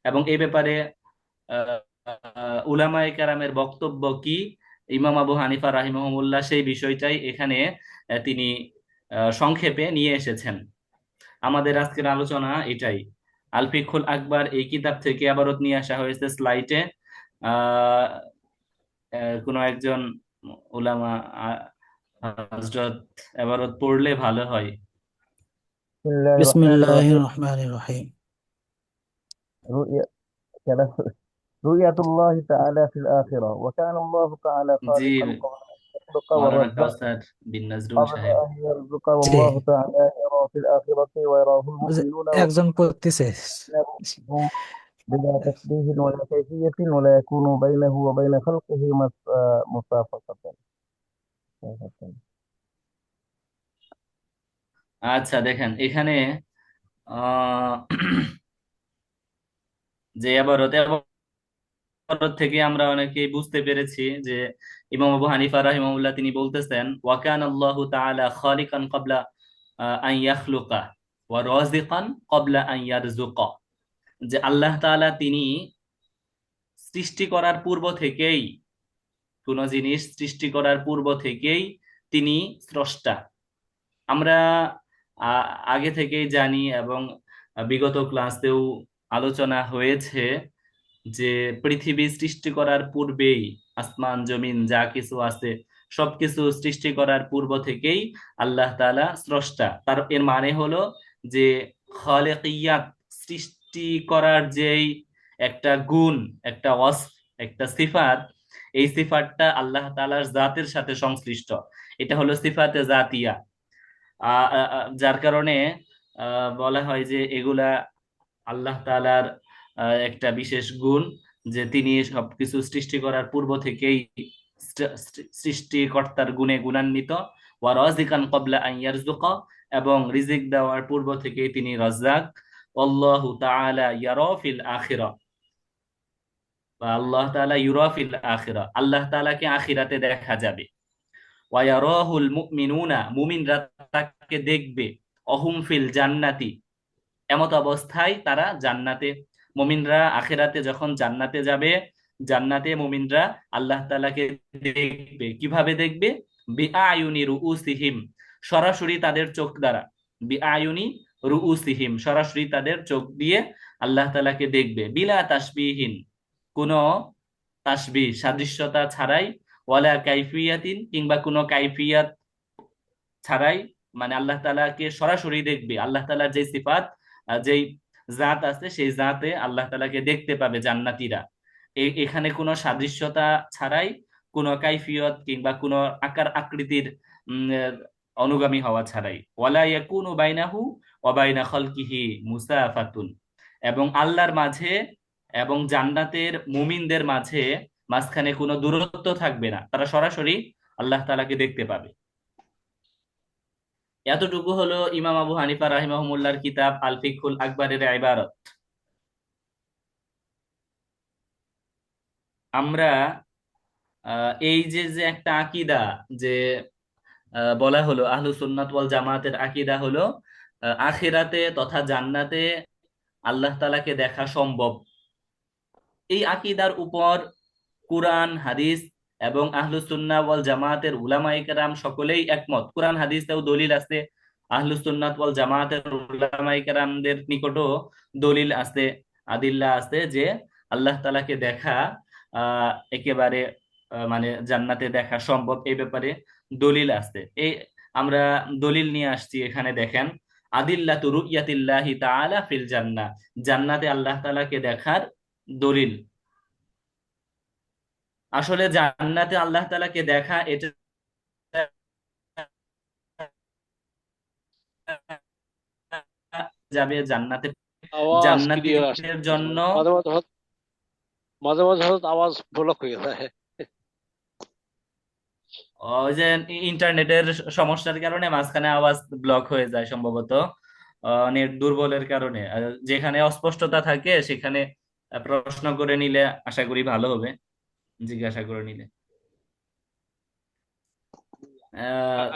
এবং এই ব্যাপারে উলামায়ে কেরামের বক্তব্য কি, ইমাম আবু হানিফা রাহিমাহুল্লাহ সেই বিষয়টাই এখানে তিনি সংক্ষেপে নিয়ে এসেছেন। আমাদের আজকের আলোচনা এটাই। আল ফিকহুল আকবার এই কিতাব থেকে আবারত নিয়ে আসা হয়েছে স্লাইডে। আহ কোনো একজন উলামা হযরত এবারত পড়লে ভালো হয়। বিসমিল্লাহির রহমানির রহিম। رؤية الله تعالى في الآخرة وكان الله تعالى জি, خالقا قبل أن يخلق মাওলানা والرزاق কাউসার বিন নজরুল قبل সাহেব। أن يرزق জি, والله تعالى يرى في الآخرة ويراه ওই যে المؤمنون একজন পড়তেছে। والكافرون بلا تشبيه ولا كيفية ولا يكون بينه وبين خلقه مسافة. আচ্ছা, দেখেন এখানে আহ যে এবারত থেকে আমরা অনেকেই বুঝতে পেরেছি যে ইমাম আবু হানিফা রাহিমাহুল্লাহ তিনি বলতেছেন, ওয়াকান আল্লাহু তাআলা খালিকান ক্বাবলা আন ইয়াখলুকা ওয়া রাযিকান ক্বাবলা আন ইয়ারযুকা, যে আল্লাহ তাআলা তিনি সৃষ্টি করার পূর্ব থেকেই, কোন জিনিস সৃষ্টি করার পূর্ব থেকেই তিনি স্রষ্টা। আমরা আগে থেকেই জানি এবং বিগত ক্লাসেও আলোচনা হয়েছে যে পৃথিবী সৃষ্টি করার পূর্বেই আসমান জমিন যা কিছু আছে সবকিছু সৃষ্টি করার পূর্ব থেকেই আল্লাহ তাআলা স্রষ্টা। তার এর মানে হলো যে খালিকিয়াত, সৃষ্টি করার যেই একটা গুণ, একটা একটা সিফাত, এই সিফাতটা আল্লাহ তাআলার জাতের সাথে সংশ্লিষ্ট। এটা হলো সিফাতে জাতিয়া। যার কারণে বলা হয় যে এগুলা আল্লাহ তাআলার একটা বিশেষ গুণ, যে তিনি সবকিছু সৃষ্টি করার পূর্ব থেকেই সৃষ্টিকর্তার গুণে গুণান্বিত। ওয়া রাযিকান ক্বাবলা আন ইয়ারযুকা, এবং রিজিক দেওয়ার পূর্ব থেকেই তিনি রাজ্জাক। আল্লাহু তাআলা ইয়ারা ফিল আখিরা, বা আল্লাহ তাআলা ইউরা ফিল আখিরা, আল্লাহ তাআলাকে আখিরাতে দেখা যাবে। ওয়া ইয়ারাহুল মুমিনুনা, মুমিনরা তাকে দেখবে। অহুম ফিল জান্নাতি, এমত অবস্থায় তারা জান্নাতে, মুমিনরা আখিরাতে যখন জান্নাতে যাবে, জান্নাতে মুমিনরা আল্লাহ তাআলাকে দেখবে। কিভাবে দেখবে? বিআয়ুনি রুউসিহিম, সরাসরি তাদের চোখ দ্বারা। বিআয়ুনি রুউসিহিম, সরাসরি তাদের চোখ দিয়ে আল্লাহ তাআলাকে দেখবে। বিলা তাসবিহিন, কোনো তাসবিহ সাদৃশ্যতা ছাড়াই, ওয়ালা কাইফিয়াতিন, কিংবা কোনো কাইফিয়াত ছাড়াই, মানে আল্লাহ তাআলাকে সরাসরি দেখবে। আল্লাহ তাআলার যে সিফাত, যেই জাত আছে, সেই জাতে আল্লাহ তাআলাকে দেখতে পাবে জান্নাতীরা। এখানে কোনো সাদৃশ্যতা ছাড়াই, কোনো কাইফিয়ত কিংবা কোনো আকার আকৃতির অনুগামী হওয়া ছাড়াই। ওয়ালা ইয়াকুনু বাইনাহু ওয়া বাইনা খালকিহি মুসাফাতুন, এবং আল্লাহর মাঝে এবং জান্নাতের মুমিনদের মাঝে মাঝখানে কোনো দূরত্ব থাকবে না, তারা সরাসরি আল্লাহ তাআলাকে দেখতে পাবে। এতটুকু হলো ইমাম আবু হানিফা রাহিমাহুল্লাহর কিতাব আল ফিকহুল আকবরের ইবারত। আমরা এই যে যে একটা আকীদা, যে বলা হলো আহলুস সুন্নাত ওয়াল জামাতের আকীদা হলো আখিরাতে তথা জান্নাতে আল্লাহ তাআলাকে দেখা সম্ভব। এই আকীদার উপর কুরআন হাদিস এবং আহলুস সুন্নাহ ওয়াল জামাতের উলামায়ে কেরাম সকলেই একমত। কুরআন হাদিসেও দলিল আছে, আহলুস সুন্নাত ওয়াল জামাতের উলামায়ে কেরামদের নিকটও দলিল আছে, আদিল্লা আছে, যে আল্লাহ তাআলাকে দেখা একেবারে মানে জান্নাতে দেখা সম্ভব, এই ব্যাপারে দলিল আছে। এই আমরা দলিল নিয়ে আসছি, এখানে দেখেন, আদিল্লাতু রুইয়াতিল্লাহি তাআলা ফিল জান্নাহ, জান্নাতে আল্লাহ তাআলাকে দেখার দলিল। আসলে জান্নাতে আল্লাহ তাআলাকে দেখা, এটা যাবে জান্নাতে, আওয়াজ ক্লিয়ার জান্নাতীদের আসতেছে জন্য। না, মাঝে মাঝে হয়তো আওয়াজ ব্লক হয়ে যায়। ওই যে ইন্টারনেটের সমস্যার কারণে মাঝখানে আওয়াজ ব্লক হয়ে যায় সম্ভবত, নেট দুর্বলের কারণে। যেখানে অস্পষ্টতা থাকে সেখানে প্রশ্ন করে নিলে আশা করি ভালো হবে, জিজ্ঞাসা করে নিলে।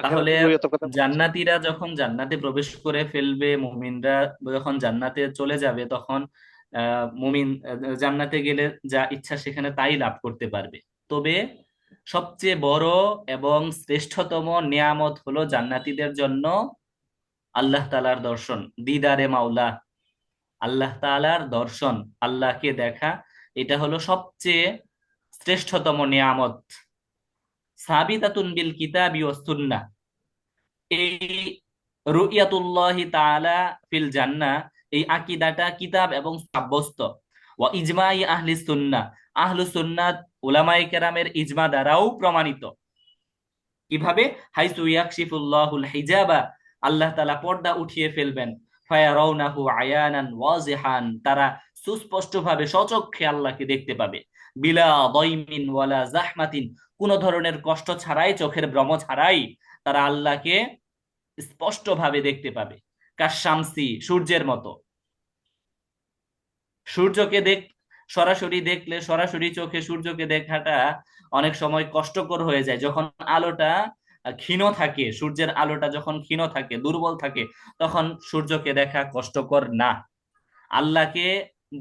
তাহলে আখিরাতুল রুইয়াতের কথা বলছেন। জান্নাতীরা যখন জান্নাতে প্রবেশ করে ফেলবে, মুমিনরা যখন জান্নাতে চলে যাবে, তখন মুমিন জান্নাতে গেলে যা ইচ্ছা সেখানে তাই লাভ করতে পারবে। তবে সবচেয়ে বড় এবং শ্রেষ্ঠতম নিয়ামত হলো জান্নাতীদের জন্য আল্লাহ তাআলার দর্শন, দিদারে মাওলা, আল্লাহ তাআলার দর্শন, আল্লাহকে দেখা। এটা হলো সবচেয়ে শ্রেষ্ঠতম নিয়ামত। সাবিতাতুন বিল কিতাবি ওয়াস সুন্নাহ, এই রুইয়াতুল্লাহি তাআলা ফিল জান্নাহ, এই আকীদাটা কিতাব এবং সাব্যস্ত। ওয়া ইজমাই আহলি সুন্নাহ, আহলুস সুন্নাত উলামায়ে কেরামের ইজমা দ্বারাও প্রমাণিত। কিভাবে? হাইসু ইয়াকশিফুল্লাহুল হিজাবা, আল্লাহ তাআলা পর্দা উঠিয়ে ফেলবেন। ফায়ারাউনাহু আয়ানান ওয়াজিহান, তারা সুস্পষ্টভাবে সচক্ষে আল্লাহকে দেখতে পাবে। বিলা দাইমিন ওয়ালা জাহমাতিন, কোন ধরনের কষ্ট ছাড়াই, চোখের ভ্রম ছাড়াই তারা আল্লাহকে স্পষ্টভাবে দেখতে পাবে। কাশামসি, সূর্যের মতো। সূর্যকে সরাসরি দেখলে, সরাসরি চোখে সূর্যকে দেখাটা অনেক সময় কষ্টকর হয়ে যায়। যখন আলোটা ক্ষীণ থাকে, সূর্যের আলোটা যখন ক্ষীণ থাকে, দুর্বল থাকে, তখন সূর্যকে দেখা কষ্টকর না। আল্লাহকে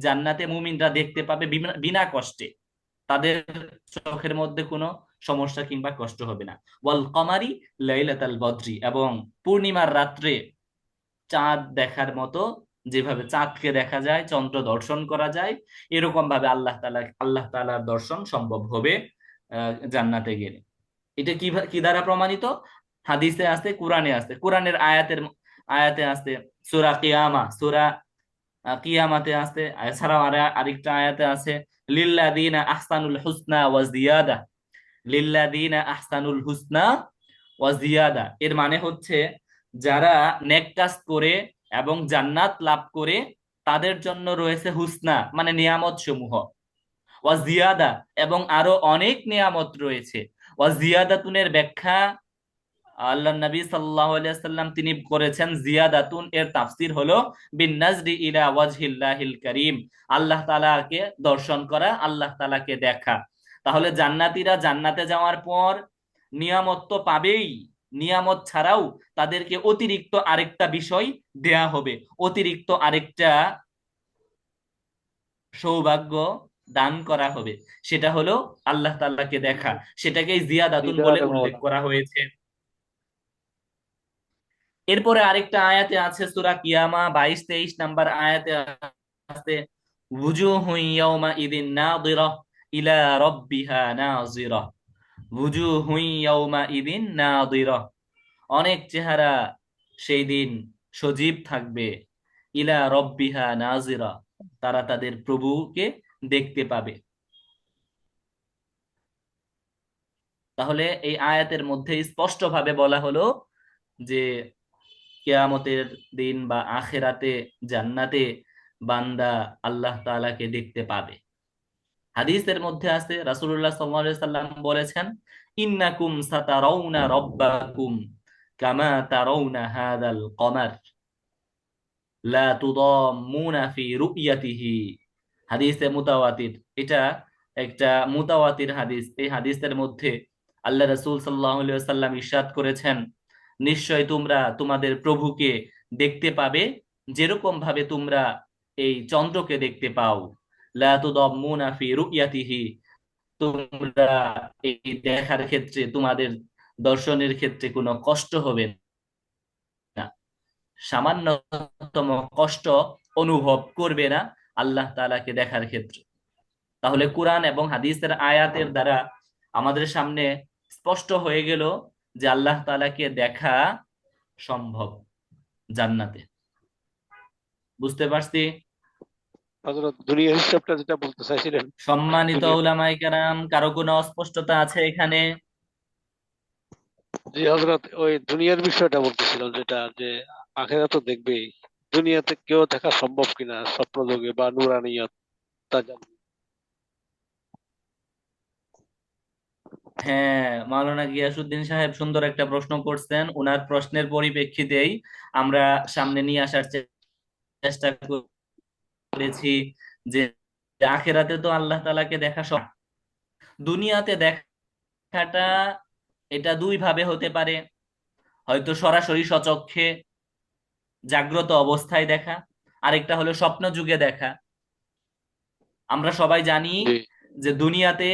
জান্নাতে মুমিনরা দেখতে পাবে বিনা কষ্টে, তাদের চোখের মধ্যে কোনো সমস্যা কিংবা কষ্ট হবে না। ওয়াল কমারি লাইলাতাল বদরি, এবং পূর্ণিমার রাত্রে চাঁদ দেখার মতো, যেভাবে চাঁদকে দেখা যায়, চন্দ্র দর্শন করা যায়, এরকম ভাবে আল্লাহ তাআলার দর্শন সম্ভব হবে জান্নাতে গেলে। এটা কি দ্বারা প্রমাণিত? হাদিসে আছে, কোরআনে আছে, কোরআনের আয়াতে আছে, সূরা কিয়ামা, সূরা কিয়ামাতে আছে, এছাড়াও আরেকটা আয়াতে আছে, লিল্লাযীনা আহসানুল হুসনা ওয়া জিয়াদা, লিল্লাযীনা আহসানুল হুসনা ওয়া জিয়াদা। এর মানে হচ্ছে যারা নেক কাজ করে এবং জান্নাত লাভ করে তাদের জন্য রয়েছে হুসনা, মানে নিয়ামত সমূহ, ওয়া জিয়াদা, এবং আরো অনেক নিয়ামত রয়েছে। ওয়া জিয়াদাতুনের ব্যাখ্যা আল্লাহ নবী সাল্লাল্লাহু আলাইহি ওয়াসাল্লাম তিনি করেছেন, জিয়াদাতুন এর তাফসীর হলো বিন নাজরি ইলা ওয়াজহিল্লাহিল কারীম, আল্লাহ তাআলাকে দর্শন করা, আল্লাহ তাআলাকে দেখা। তাহলে জান্নাতীরা জান্নাতে যাওয়ার পর নিয়ামত তো পাবেই, নিয়ামত ছাড়াও তাদেরকে অতিরিক্ত আরেকটা বিষয় দেয়া হবে, অতিরিক্ত আরেকটা সৌভাগ্য দান করা হবে, সেটা হলো আল্লাহ তাআলাকে দেখা, সেটাকেই জিয়াদাতুন বলে দিদার উল্লেখ মাওলা। করা হয়েছে। এরপরে আরেকটা আয়াতে আছে, সূরা কিয়ামা 22-23 নাম্বার আয়াতে আছে, ওয়ুজুহুন ইয়াওমা ইদিন নাযিরা ইলা রাব্বিহা নাযিরা, ওয়ুজুহুন ইয়াওমা ইদিন নাযিরা, অনেক চেহারা সেই দিন সজীব থাকবে, ইলা রাব্বিহা নাযিরা, তারা তাদের প্রভুকে দেখতে পাবে। তাহলে এই আয়াতের মধ্যে স্পষ্টভাবে বলা হলো যে কিয়ামতের দিন বা আখিরাতে জান্নাতে বান্দা আল্লাহ তাআলাকে দেখতে পাবে। হাদিসের মধ্যে আছে, রাসূলুল্লাহ সাল্লাল্লাহু আলাইহি সাল্লাম বলেছেন, ইন্নাকুম সাতারাউনা রাব্বাকুম কামা তারাউনা হাদাল কমার লা তুদাম্মুনা ফি রু'য়াতিহি। হাদিসে মুতাওয়াতির, এটা একটা মুতাওয়াতির হাদিস। এই হাদিসের মধ্যে আল্লাহ রাসূল সাল্লাল্লাহু আলাইহি ওয়াসাল্লাম ইরশাদ করেছেন, নিশ্চয় তোমরা তোমাদের প্রভুকে দেখতে পাবে যেরকম ভাবে তোমরা এই চন্দ্রকে দেখতে পাও। লা তুদাম্মুনা ফি রু'য়াতিহি, তোমরা এই দেখার ক্ষেত্রে, তোমাদের দর্শনের ক্ষেত্রে কোনো কষ্ট হবে না, সামান্যতম কষ্ট অনুভব করবে না আল্লাহ তাআলাকে দেখার ক্ষেত্রে। তাহলে কোরআন এবং হাদিসের আয়াতের দ্বারা আমাদের সামনে স্পষ্ট হয়ে গেল যে আল্লাহ তাআলাকে দেখা সম্ভব জান্নাতে। বুঝতে পারছি? হযরত দুনিয়ার হিসাবটা যেটা বলতে চাইছিলেন, সম্মানিত দুনিয়া, উলামায়ে কেরাম, কারো কোনো অস্পষ্টতা আছে এখানে? জি হযরত, ওই দুনিয়ার বিষয়টা বলতেছিলাম, যেটা যে আখেরাত তো দেখবেই, দুনিয়াতে কেউ দেখা সম্ভব কিনা স্বপ্নযোগে বা নুরানিয়ত, তা জানি। হ্যাঁ, মাওলানা গিয়াসউদ্দিন সাহেব সুন্দর একটা প্রশ্ন করছেন। ওনার প্রশ্নের পরিপ্রেক্ষিতেই আমরা সামনে নিয়ে আসার চেষ্টা করেছি যে আখিরাতে তো আল্লাহ তাআলাকে দেখা সম্ভব। দুনিয়াতে দেখাটা এটা দুই ভাবে হতে পারে, হয়তো সরাসরি সচক্ষে জাগ্রত অবস্থায় দেখা, আরেকটা হলো স্বপ্ন যুগে দেখা। আমরা সবাই জানি জি যে দুনিয়াতে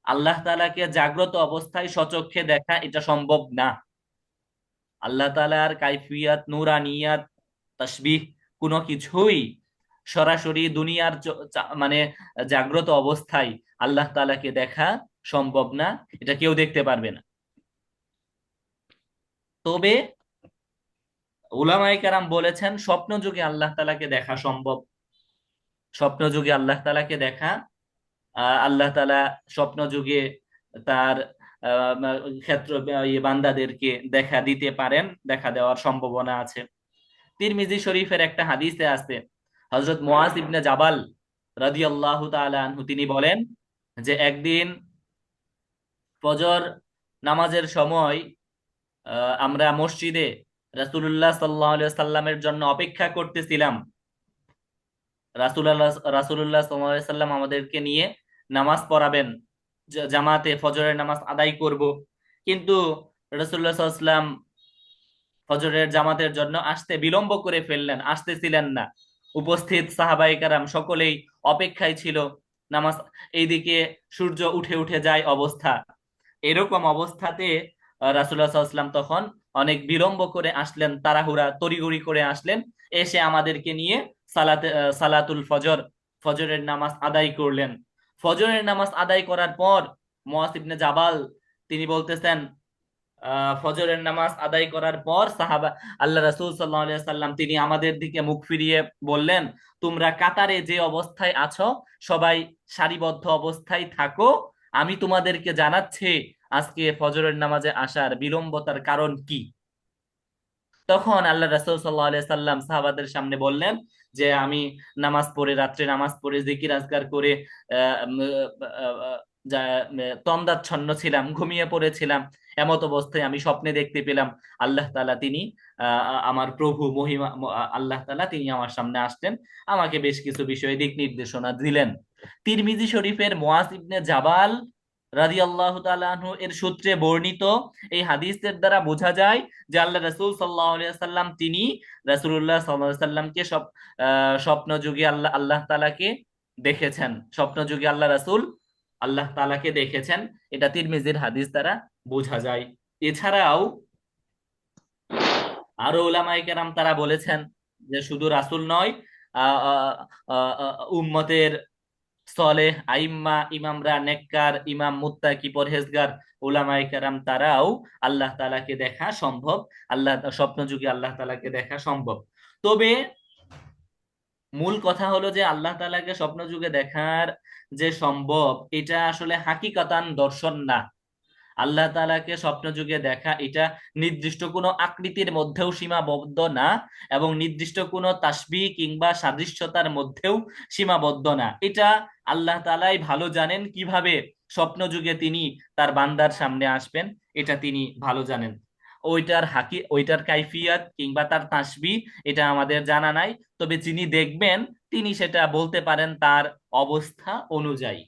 আল্লাহ তাআলাকে জাগ্রত অবস্থায় সচক্ষে দেখা এটা সম্ভব না। আল্লাহ তাআলার কাইফিয়াত, নুরানিয়াত, তাসবিহ কোনো কিছুই সরাসরি দুনিয়ার মানে জাগ্রত অবস্থায় আল্লাহ তাআলাকে দেখা সম্ভব না, এটা কেউ দেখতে পারবে না। তবে উলামায়ে কেরাম বলেছেন স্বপ্ন যুগে আল্লাহ তাআলাকে দেখা সম্ভব। স্বপ্ন যুগে আল্লাহ তাআলাকে দেখা, আল্লাহ তাআলা স্বপ্ন যুগে তার ক্ষেত্র বান্দাদেরকে দেখা দিতে পারেন, দেখা দেওয়ার সম্ভাবনা আছে। তিরমিজি শরীফের একটা হাদিসে আছে, হযরত মুআজ ইবনে জাবাল রাদিয়াল্লাহু তাআলা আনহু তিনি বলেন যে একদিন ফজর নামাজের সময় আমরা মসজিদে রাসূলুল্লাহ সাল্লাল্লাহু আলাইহি সাল্লামের জন্য অপেক্ষা করতেছিলাম। রাসূলুল্লাহ সাল্লাল্লাহু আলাইহি সাল্লাম আমাদেরকে নিয়ে নামাজ পড়াবেন, জামাতে ফজরের নামাজ আদায় করব। কিন্তু রাসূলুল্লাহ সাল্লাল্লাহু আলাইহি সাল্লাম ফজরের জামাতের জন্য আসতে বিলম্ব করে ফেললেন, আসতেছিলেন না। উপস্থিত সাহাবায়ে কেরাম সকলেই অপেক্ষায় ছিল নামাজ, এইদিকে সূর্য উঠে উঠে যায় অবস্থা। এরকম অবস্থাতে রাসূলুল্লাহ সাল্লাল্লাহু আলাইহি ওয়াসাল্লাম তখন অনেক বিলম্ব করে আসলেন, তাড়াহুড়া তড়িঘড়ি করে আসলেন, এসে আমাদেরকে নিয়ে সালাতুল ফজর, ফজরের নামাজ আদায় করলেন। ফজরের নামাজ আদায় করার পর মুআজ ইবনে জাবাল তিনি বলতেছেন ফজরের নামাজ আদায় করার পর সাহাবা আল্লাহ রাসূল সাল্লাল্লাহু আলাইহি সাল্লাম তিনি আমাদের দিকে মুখ ফিরিয়ে বললেন, তোমরা কাতারে যে অবস্থায় আছো সবাই সারিবদ্ধ অবস্থায় থাকো, আমি তোমাদেরকে জানাচ্ছি আজকে ফজরের নামাজে আসার বিলম্বতার কারণ কি। তখন আল্লাহ রাসূল সাল্লাল্লাহু আলাইহি সাল্লাম সাহাবাদের সামনে বললেন যে আমি নামাজ পড়ে, রাত্রে নামাজ পড়ে জিকির আজকার করে আহ, উম, আহ, তন্দ্রাচ্ছন্ন ছিলাম, ঘুমিয়ে পড়েছিলাম। এমত অবস্থায় আমি স্বপ্নে দেখতে পেলাম আল্লাহ তাআলা তিনি আমার প্রভু মহিমা আল্লাহ তাআলা তিনি আমার সামনে আসলেন, আমাকে বেশ কিছু বিষয়ে দিক নির্দেশনা দিলেন। তিরমিজি শরীফের মুআজ ইবনে জাবাল রাদিয়াল্লাহু তাআলা আনহু এর সূত্রে বর্ণিত এই হাদিসের দ্বারা বোঝা যায় যে আল্লাহ রাসূল সাল্লাল্লাহু আলাইহি সাল্লাম তিনি রাসূলুল্লাহ সাল্লাল্লাহু আলাইহি সাল্লামকে স্বপ্ন যুগে আল্লাহ তাআলাকে দেখেছেন, স্বপ্ন যুগে আল্লাহ রাসূল আল্লাহ তাআলাকে দেখেছেন, এটা তিরমিজির হাদিস দ্বারা বোঝা যায়। এছাড়াও আরো উলামায়ে কেরাম তারা বলেছেন যে শুধু রাসূল নয়, আহ, আহ, আহ, আহ, উম্মতের সলেহ আইম্মা ইমামরা, নেককার ইমাম, মুত্তাকি, পরহেজগার উলামায়ে কেরাম তারাও আল্লাহ তাআলাকে দেখা সম্ভব, আল্লাহ স্বপ্ন যুগে আল্লাহ তাআলাকে দেখা সম্ভব। তবে মূল কথা হলো যে আল্লাহ তাআলাকে স্বপ্ন যুগে দেখার যে সম্ভব এটা আসলে হাকিকাতান দর্শন না। আল্লাহ তাআলাকে স্বপ্ন যুগে দেখা এটা নির্দিষ্ট কোনো আকৃতির মধ্যেও সীমাবদ্ধ না, এবং নির্দিষ্ট কোনো তাসবিহ কিংবা সাদৃশ্যতার মধ্যেও সীমাবদ্ধ না। এটা আল্লাহ তাআলাই ভালো জানেন কিভাবে স্বপ্ন যুগে তিনি তার বান্দার সামনে আসবেন, এটা তিনি ভালো জানেন। ওইটার কাইফিয়াত কিংবা তার তাসবিহ এটা আমাদের জানা নাই, তবে যিনি দেখবেন তিনি সেটা বলতে পারেন তার অবস্থা অনুযায়ী।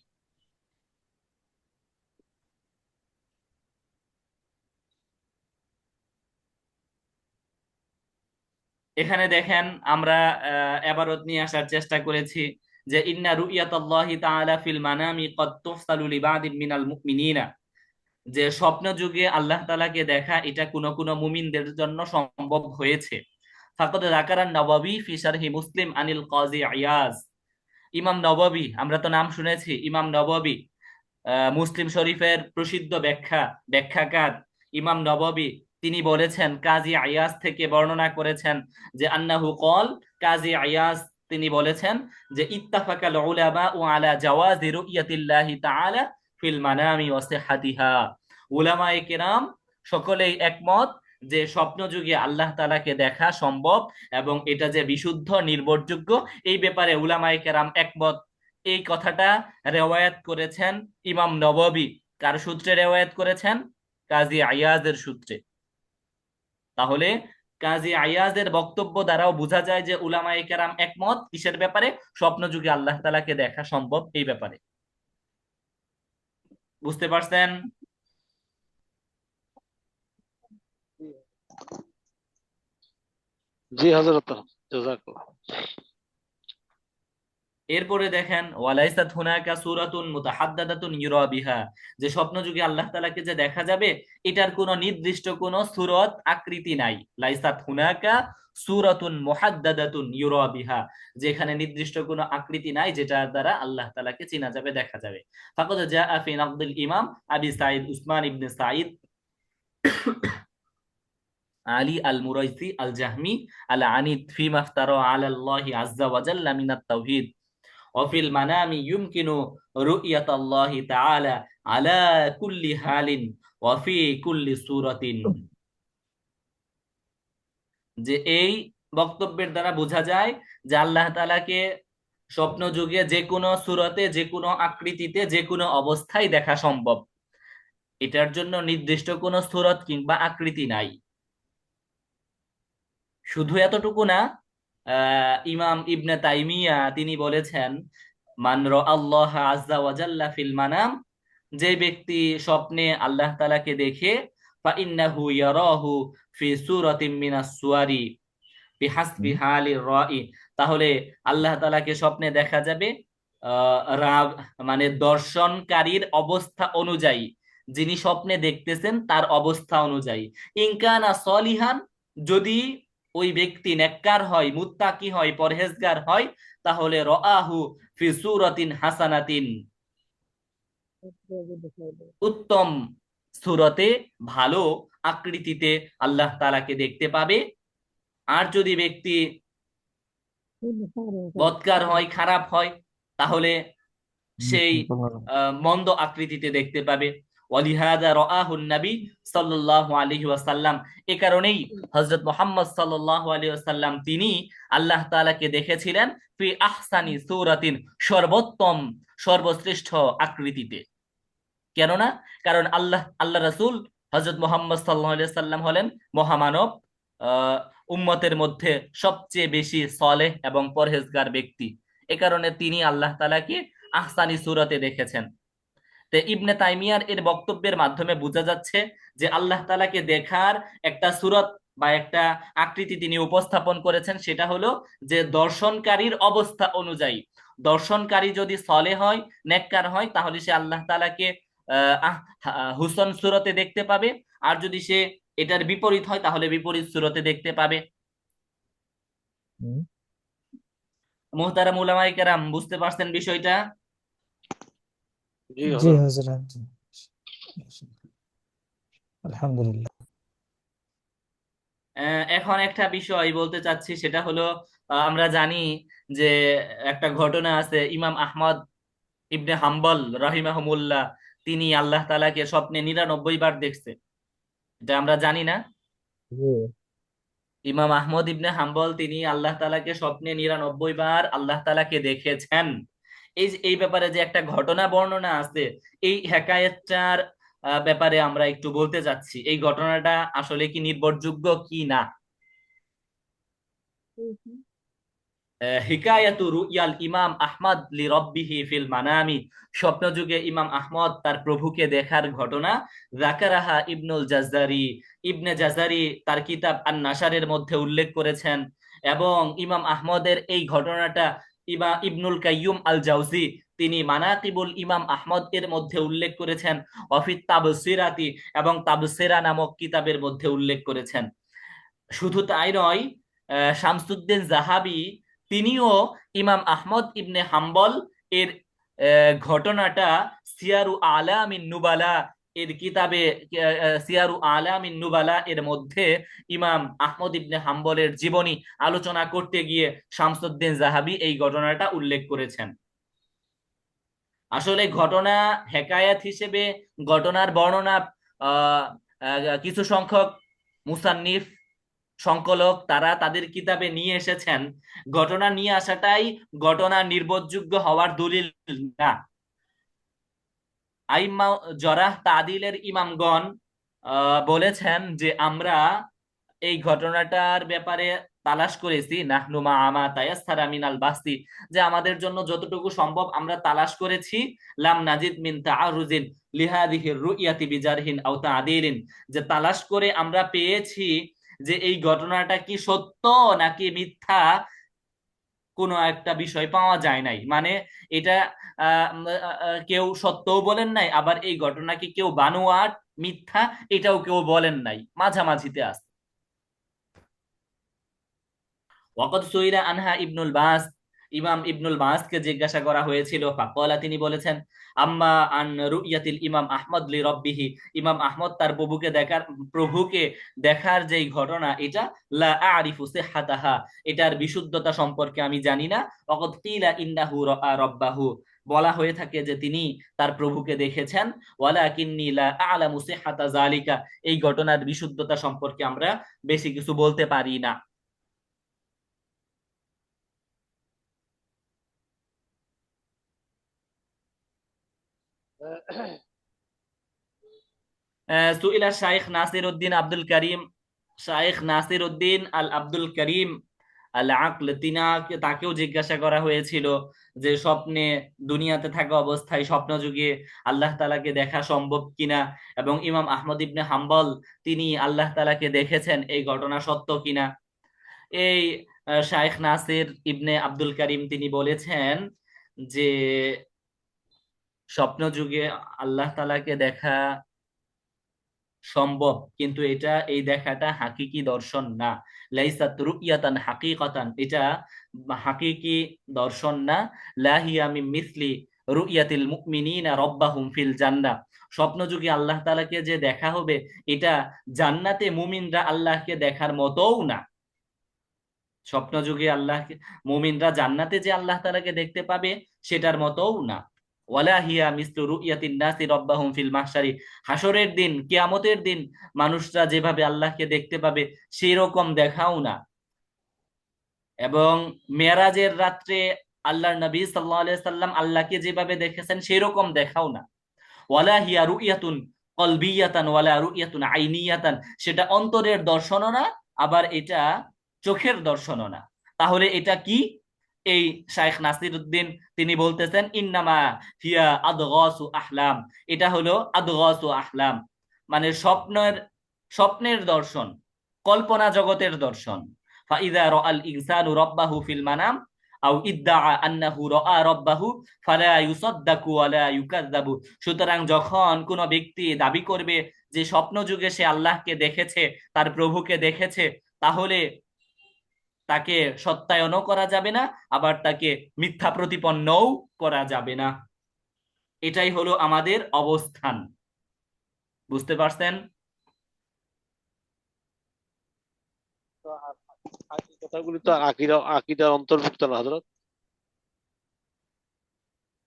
এখানে দেখেন আমরা এবারত নিয়ে আসার চেষ্টা করেছি যে ইন্না রুইয়াতাল্লাহি তাআলা ফিল মানামি ক্বাদ তুহসালু লিবাদিন মিনাল মুমিনিনা, যে স্বপ্ন যুগে আল্লাহ তাআলাকে দেখা এটা কোন কোন মুমিনদের জন্য সম্ভব হয়েছে। ফাকাদ যাকারান নববী ফি শারহি মুসলিম আনিল কাজী ইয়াজ, ইমাম নববী আমরা তো নাম শুনেছি, ইমাম নববী মুসলিম শরীফের প্রসিদ্ধ ব্যাখ্যাকার ইমাম নববী তিনি বলেছেন, কাজী আয়াজ থেকে বর্ণনা করেছেন যে আন্নাহু কল, কাজী আয়াজ তিনি বলেছেন যে ইত্তাফাকাল উলামা আলা জাওয়াজি রুইয়াতিল্লাহি তাআলা ফিল মানামি ওয়া সিহহাতিহা, উলামায়ে কেরাম সকলেই একমত যে স্বপ্ন যুগে আল্লাহ তাআলাকে দেখা সম্ভব এবং এটা যে বিশুদ্ধ নির্ভরযোগ্য, এই ব্যাপারে উলামায়ে কেরাম একমত। এই কথাটা রেওয়ায়াত করেছেন ইমাম নববী, কার সূত্রে রেওয়ায়াত করেছেন? কাজী আয়াজের সূত্রে। তাহলে কাজী আয়াজের বক্তব্য দ্বারাও বোঝা যায় যে উলামায়ে কেরাম একমত কিসের ব্যাপারে? স্বপ্ন যুগে আল্লাহ তাআলাকে দেখা সম্ভব এই ব্যাপারে। বুঝতে পারছেন? জি হযরত, জাযাকাল্লাহ। এরপরে দেখেন ওয়ালাইসাত হুনাকা সূরাতুন মুতাহাদ্দাদাতুন ইউরা বিহা, যে স্বপ্ন যুগে আল্লাহ তাআলাকে যে দেখা যাবে এটার কোনো নির্দিষ্ট কোনো সূরত আকৃতি নাই। লাইসাত হুনাকা সূরাতুন মুহাদ্দাদাতুন ইউরা বিহা, যেখানে নির্দিষ্ট কোনো আকৃতি নাই যেটা দ্বারা আল্লাহ তাআলাকে চেনা যাবে, দেখা যাবে। ফাকাদ জাআ ফি নাকদিল ইমাম আবি সাঈদ উসমান ইবনে সাঈদ আলী আল মুরাইসি আল জাহমি আল আনিদ ফিমা ইফতারা আলা আল্লাহি আযজা ওয়া জাল্লা মিনাত তাওহীদ ওয়াফিল মানামি ইউমকিনু রুইয়াতাল্লাহি তাআলা আলা কুল্লি হালিন ওয়া ফি কুল্লি সূরাতিন, যে এই বক্তব্যের দ্বারা বোঝা যায় যে আল্লাহ তাআলাকে স্বপ্ন যুগে যে কোনো সূরতে, যে কোনো আকৃতিতে, যে কোনো অবস্থায় দেখা সম্ভব। এটার জন্য নির্দিষ্ট কোনো সূরত কিংবা আকৃতি নাই। শুধু এতটুকু না, ইমাম ইবনে তাইমিয়া তিনি বলেছেন, মান রাআল্লাহ আযজা ওয়া জাল্লা ফিল মানাম, যে ব্যক্তি স্বপ্নে আল্লাহ তাআলাকে দেখে, ফা ইন্নাহু ইয়ারাহু ফি সূরাতিন মিনাস সুওয়ারি বিহাসবি হালির রাই, তাহলে আল্লাহ তাআলাকে স্বপ্নে দেখা যাবে মানে দর্শনকারীর অবস্থা অনুযায়ী, যিনি স্বপ্নে দেখতেছেন তার অবস্থা অনুযায়ী। ইনকানা সলিহান, যদি ওই ব্যক্তি নেককার হয়, মুত্তাকি হয়, পরহেজগার হয়, তাহলে রাআহু ফি সূরাতিন হাসানাতিন, উত্তম সূরতে, ভালো আকৃতিতে আল্লাহ তাআলাকে দেখতে পাবে। আর যদি ব্যক্তি বদকার হয়, খারাপ হয়, তাহলে সেই মন্দ আকৃতিতে দেখতে পাবে। ওয়ালিহাদা রাআহুন নবী সাল্লাল্লাহু আলাইহি ওয়াসাল্লাম, এ কারণেই হযরত মুহাম্মদ সাল্লাল্লাহু আলাইহি ওয়াসাল্লাম তিনি আল্লাহ তাআলাকে দেখেছিলেন ফি আহসানি সূরাতিন, সর্বোত্তম সর্বশ্রেষ্ঠ আকৃতিতে। কেননা কারণ আল্লাহ রাসূল হযরত মুহাম্মদ সাল্লাল্লাহু আলাইহি ওয়াসাল্লাম হলেন মহামানব, উম্মতের মধ্যে সবচেয়ে বেশি সালেহ এবং পরহেজগার ব্যক্তি। এ কারণে তিনি আল্লাহ তাআলাকে আহসানি সূরাতে দেখেছেন। তো ইবনে তাইমিয়ার এর বক্তব্যের মাধ্যমে বোঝা যাচ্ছে যে আল্লাহ তাআলাকে দেখার একটা সূরত বা একটা আকৃতি তিনি উপস্থাপন করেছেন, সেটা হলো যে দর্শনকারীর অবস্থা অনুযায়ী, দর্শনকারী যদি সলে হয়, নেককার হয়, তাহলে সে আল্লাহ তাআলাকে হুসন সূরতে দেখতে পাবে। আর যদি সে এটার বিপরীত হয়, তাহলে বিপরীত সূরতে দেখতে পাবে। মুহতারাম উলামায়ে কেরাম, বুঝতে পারছেন বিষয়টা? জি জি হযরত। হযরত, জি। আলহামদুলিল্লাহ। এখন একটা বিষয় বলতে চাচ্ছি, সেটা হলো আমরা জানি যে একটা ঘটনা আছে, ইমাম আহমদ ইবনে হাম্বল রাহিমাহুমুল্লাহ, তিনি আল্লাহ তাআলাকে স্বপ্নে 99 বার দেখছে। এটা আমরা জানি না? জি। ইমাম আহমদ ইবনে হাম্বল তিনি আল্লাহ তাআলাকে স্বপ্নে 99 বার আল্লাহ তাআলাকে দেখেছেন। এই ব্যাপারে যে একটা ঘটনা বর্ণনা আছে, এই হেকায়েতটার ব্যাপারে আমরা একটু বলতে চাচ্ছি, এই ঘটনাটা আসলে কি নির্ভরযোগ্য কি না। হিকায়াতু রুয়াল ইমাম আহমদ লি রব্বিহি ফিল মানামি, স্বপ্ন যুগে ইমাম আহমদ তার প্রভুকে দেখার ঘটনা। যাকারাহা ইবনুল জাজারি, ইবনে জাজারি তার কিতাব আন-নাসারের মধ্যে উল্লেখ করেছেন। এবং ইমাম আহমদের এই ঘটনাটা ইবনুল কাইয়ুম আল জাওজি তিনি মানাকিবুল ইমাম আহমদ এর মধ্যে উল্লেখ করেছেন। অফিত তাবসিরাতি, এবং তাবসিরা নামক কিতাবের মধ্যে উল্লেখ করেছেন। শুধু তাই নয়, শামসুদ্দিন জাহাবি তিনিও ইমাম আহমদ ইবনে হাম্বল এর ঘটনাটা সিয়ারু আলামিন নুবালা এর কিতাবে, সিয়ারু আলামিন নুবালা এর মধ্যে ইমাম আহমদ ইবনে হাম্বলের জীবনী আলোচনা করতে গিয়ে শামসুদ্দিন জাহাবি এই ঘটনাটা উল্লেখ করেছেন। আসলে ঘটনা হেকায়াত হিসেবে ঘটনার বর্ণনা আহ কিছু সংখ্যক মুসান্নিফ, সংকলক, তারা তাদের কিতাবে নিয়ে এসেছেন। ঘটনা নিয়ে আসাটাই ঘটনা নির্ভরযোগ্য হওয়ার দলিল না। আইম্মা জরাহ তাদিলের ইমামগণ বলেছেন যে আমরা এই ঘটনাটার ব্যাপারে তালাশ করেছি, নাহনু মা আমা তায়াসসারা মিনাল বাসতি, যে আমাদের জন্য যতটুকু সম্ভব আমরা তালাশ করেছি। লাম নাজিদ মিন তাআরুজিন লিহাদিহি রুইয়াতি বিজারহিন আও তাআদিলিন, যে তালাশ করে আমরা পেয়েছি যে এই ঘটনাটা কি সত্য নাকি মিথ্যা, কোনো একটা বিষয় পাওয়া যায় নাই। মানে এটা কেউ সত্যও বলেন নাই, আবার এই ঘটনাকে কেউ বানোয়াট মিথ্যা এটাও কেউ বলেন নাই, মাঝামাঝিতে আছে। ওয়াকাদ সুইলা আনহা ইবনুল বাস, ইমাম ইবনুল বাসকে জিজ্ঞাসা করা হয়েছিল, ফাকালা তিনি বলেছেন, আম্মা আন রুইয়াতিল ইমাম আহমদ লি রব্বিহি, ইমাম আহমদ তার প্রভুকে দেখার যেই ঘটনা, এটা লা আরিফু সিহহাতাহা, এটার বিশুদ্ধতা সম্পর্কে আমি জানি না। ওয়াকাদ কিলা ইন্নাহু রাআ রাব্বাহু, বলা হয়ে থাকে যে তিনি তার প্রভুকে দেখেছেন। ওয়ালাকিন্নী লা আ'লামু সিহহাতা যালিকা, এই ঘটনার বিশুদ্ধতা সম্পর্কে আমরা বেশি কিছু বলতে পারি না। সুইলা শাইখ নাসির উদ্দিন আব্দুল করিম, শাইখ নাসির উদ্দিন আল আব্দুল করিম আল আকল, তাকেও জিজ্ঞাসা করা হয়েছিল যে স্বপ্নে, দুনিয়াতে থাকা অবস্থায় স্বপ্ন যুগে আল্লাহ তাআলাকে দেখা সম্ভব কিনা, এবং ইমাম আহমদ ইবনে হাম্বল তিনি আল্লাহ তাআলাকে দেখেছেন, এই ঘটনা সত্য কিনা। এই শাইখ নাসির ইবনে আব্দুল করিম তিনি বলেছেন যে স্বপ্ন যুগে আল্লাহ তাআলাকে দেখা সম্ভব, কিন্তু এই দেখাটা হাকিকি দর্শন না। লাইসাত রুইয়াতান হাকিকাতান, এটা হাকিকি দর্শন না। লা হিয়া মিন মিসলি রুইয়াতিল মুমিনিনা রব্বাহুম ফিল জান্নাহ, স্বপ্নযুগে আল্লাহ তাআলাকে যে দেখা হবে এটা জান্নাতে মুমিনরা আল্লাহকে দেখার মতোও না। স্বপ্নযুগে আল্লাহকে মুমিনরা জান্নাতে যে আল্লাহ তাআলাকে দেখতে পাবে সেটার মতোও না। ওয়ালা হিয়া মিসলু রুইয়াতিন নাসি রব্বাহুম ফিল মাহশারি, হাসরের দিন কিয়ামতের দিন মানুষরা যেভাবে আল্লাহকে দেখতে পাবে সেই রকম দেখাও না। এবং মেরাজের রাত্রে আল্লাহর নবী সাল্লাল্লাহু আলাইহি সাল্লাম আল্লাহকে যেভাবে দেখেছেন সেই রকম দেখাও না। ওয়ালা হিয়া রুইয়াতুন কলবিয়াতান ওয়ালা রুইয়াতুন আইনিয়াতান, সেটা অন্তরের দর্শনও না, আবার এটা চোখের দর্শনও না। তাহলে এটা কি? এই শাইখ নাসিরউদ্দিন তিনি বলতেছেন ইন্নামা হিয়া আদগাসু আহলাম, এটা হলো আদগাসু আহলাম, মানে স্বপ্নের দর্শন, কল্পনা জগতের দর্শন। ফাইদা রাআল ইনসানু রাব্বাহু ফিল মানাম আও ইদ্দাআ আন্নাহু রাআ রাব্বাহু ফালা ইউসাদ্দাকু ওয়ালা ইউকাযযাবু, সুতরাং যখন কোনো ব্যক্তি দাবি করবে যে স্বপ্ন যুগে সে আল্লাহকে দেখেছে, তার প্রভুকে দেখেছে, তাহলে তাকে সত্যায়নও করা যাবে না, আবার তাকে মিথ্যা প্রতিপন্নও করা যাবে না। এটাই হলো আমাদের অবস্থান। বুঝতে পারছেন? তো এই কথাগুলি তো আকীদার অন্তর্ভুক্ত না হযরত।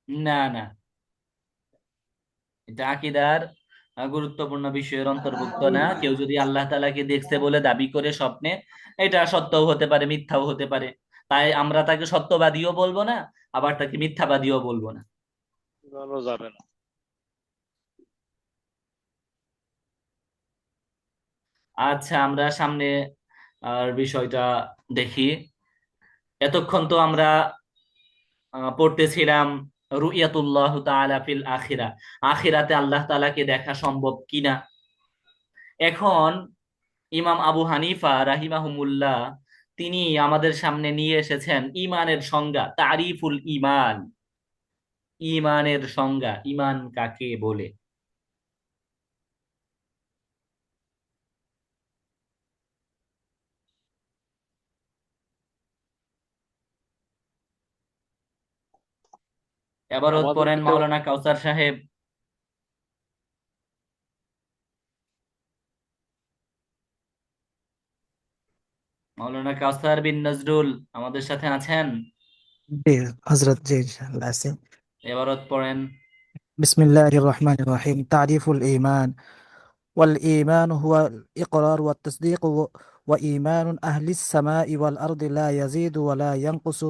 না না, এটা আকীদার গুরুত্বপূর্ণ বিষয়ের অন্তর্ভুক্ত না। কেউ যদি আল্লাহ তাআলাকে দেখছে বলে দাবি করে স্বপ্নে, এটা সত্যও হতে পারে মিথ্যাও হতে পারে, তাই আমরা তাকে সত্যবাদীও বলবো না, আবার তাকে মিথ্যাবাদীও বলবো না। বলানো যাবে না। আচ্ছা, আমরা সামনে আর বিষয়টা দেখি। এতক্ষণ তো আমরা পড়তেছিলাম রুইয়াতুল্লাহ তাআলা ফিল আখিরা, আখিরাতে আল্লাহ তাআলাকে দেখা সম্ভব কিনা। এখন ইমাম আবু হানিফা রাহিমাহুমুল্লাহ তিনি আমাদের সামনে নিয়ে এসেছেন ইমানের সংজ্ঞা, তারিফুল ইমান, ইমানের সংজ্ঞা, ইমান কাকে বলে। এবারত আমাদের পড়েন কিতাব মাওলানা কাউসার সাহেব। মাওলানা কাউসার বিন নজরুল আমাদের সাথে আছেন? জি হযরত, জি ইনশাআল্লাহ আছে। এবারত পড়েন। বিসমিল্লাহির রহমানির রহিম। তারিফুল ঈমান। والإيمان هو الإقرار والتصديق وإيمان أهل السماء والأرض لا يزيد ولا ينقص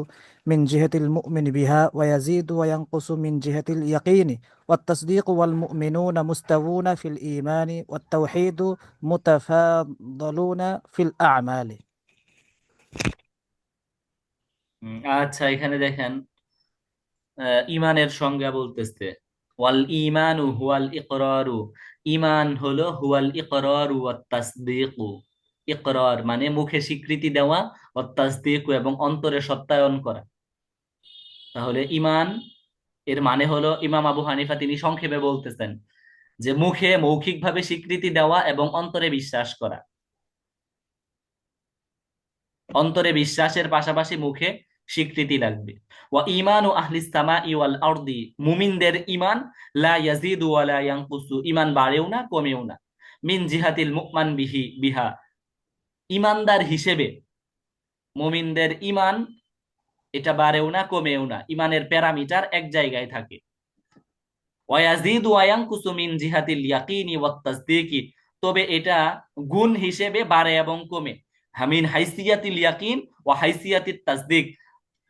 من جهة المؤمن بها، ويزيد وينقص من جهة اليقين والتصديق. والمؤمنون مستوون في الإيمان والتوحيد متفاضلون في الأعمال. আচ্ছা, এখানে দেখেন ইমানের সংজ্ঞা বলতেছে, ওয়াল ঈমানু হুয়াল ইকরারু, ইমান হলো হুয়াল ইকরারু ওয়াত তাসদীকু, ইকরার মানে মুখে স্বীকৃতি দেওয়া, ওয়াত তাসদীকু এবং অন্তরে সত্যায়ন করা। তাহলে ইমান এর মানে হলো, ইমাম আবু হানিফা তিনি সংক্ষেপে বলতেছেন যে মুখে মৌখিকভাবে স্বীকৃতি দেওয়া এবং অন্তরে বিশ্বাস করা। অন্তরে বিশ্বাসের পাশাপাশি মুখে স্বীকৃতি লাগবে। ওয়া ঈমানু আহলিস সামাই ওয়াল আরদি, মুমিনদের ঈমান লা ইয়াজিদু ওয়া লা ইয়ানকুসু, ঈমান বাড়েও না কমেও না। মিন জিহাতিল মুমান বিহা, ঈমানদার হিসেবে মুমিনদের ঈমান এটা বাড়েও না কমেও না, ঈমানের প্যারামিটার এক জায়গায় থাকে। ওয়া ইয়াজিদু ওয়া ইয়ানকুসু মিন জিহাতিল ইয়াকিনি ওয়াত তাসদীকি, তবে এটা গুণ হিসেবে বাড়ে এবং কমে। হামিন হাইসিয়াতিল ইয়াকিন ওয়া হাইসিয়াতিত তাসদীক,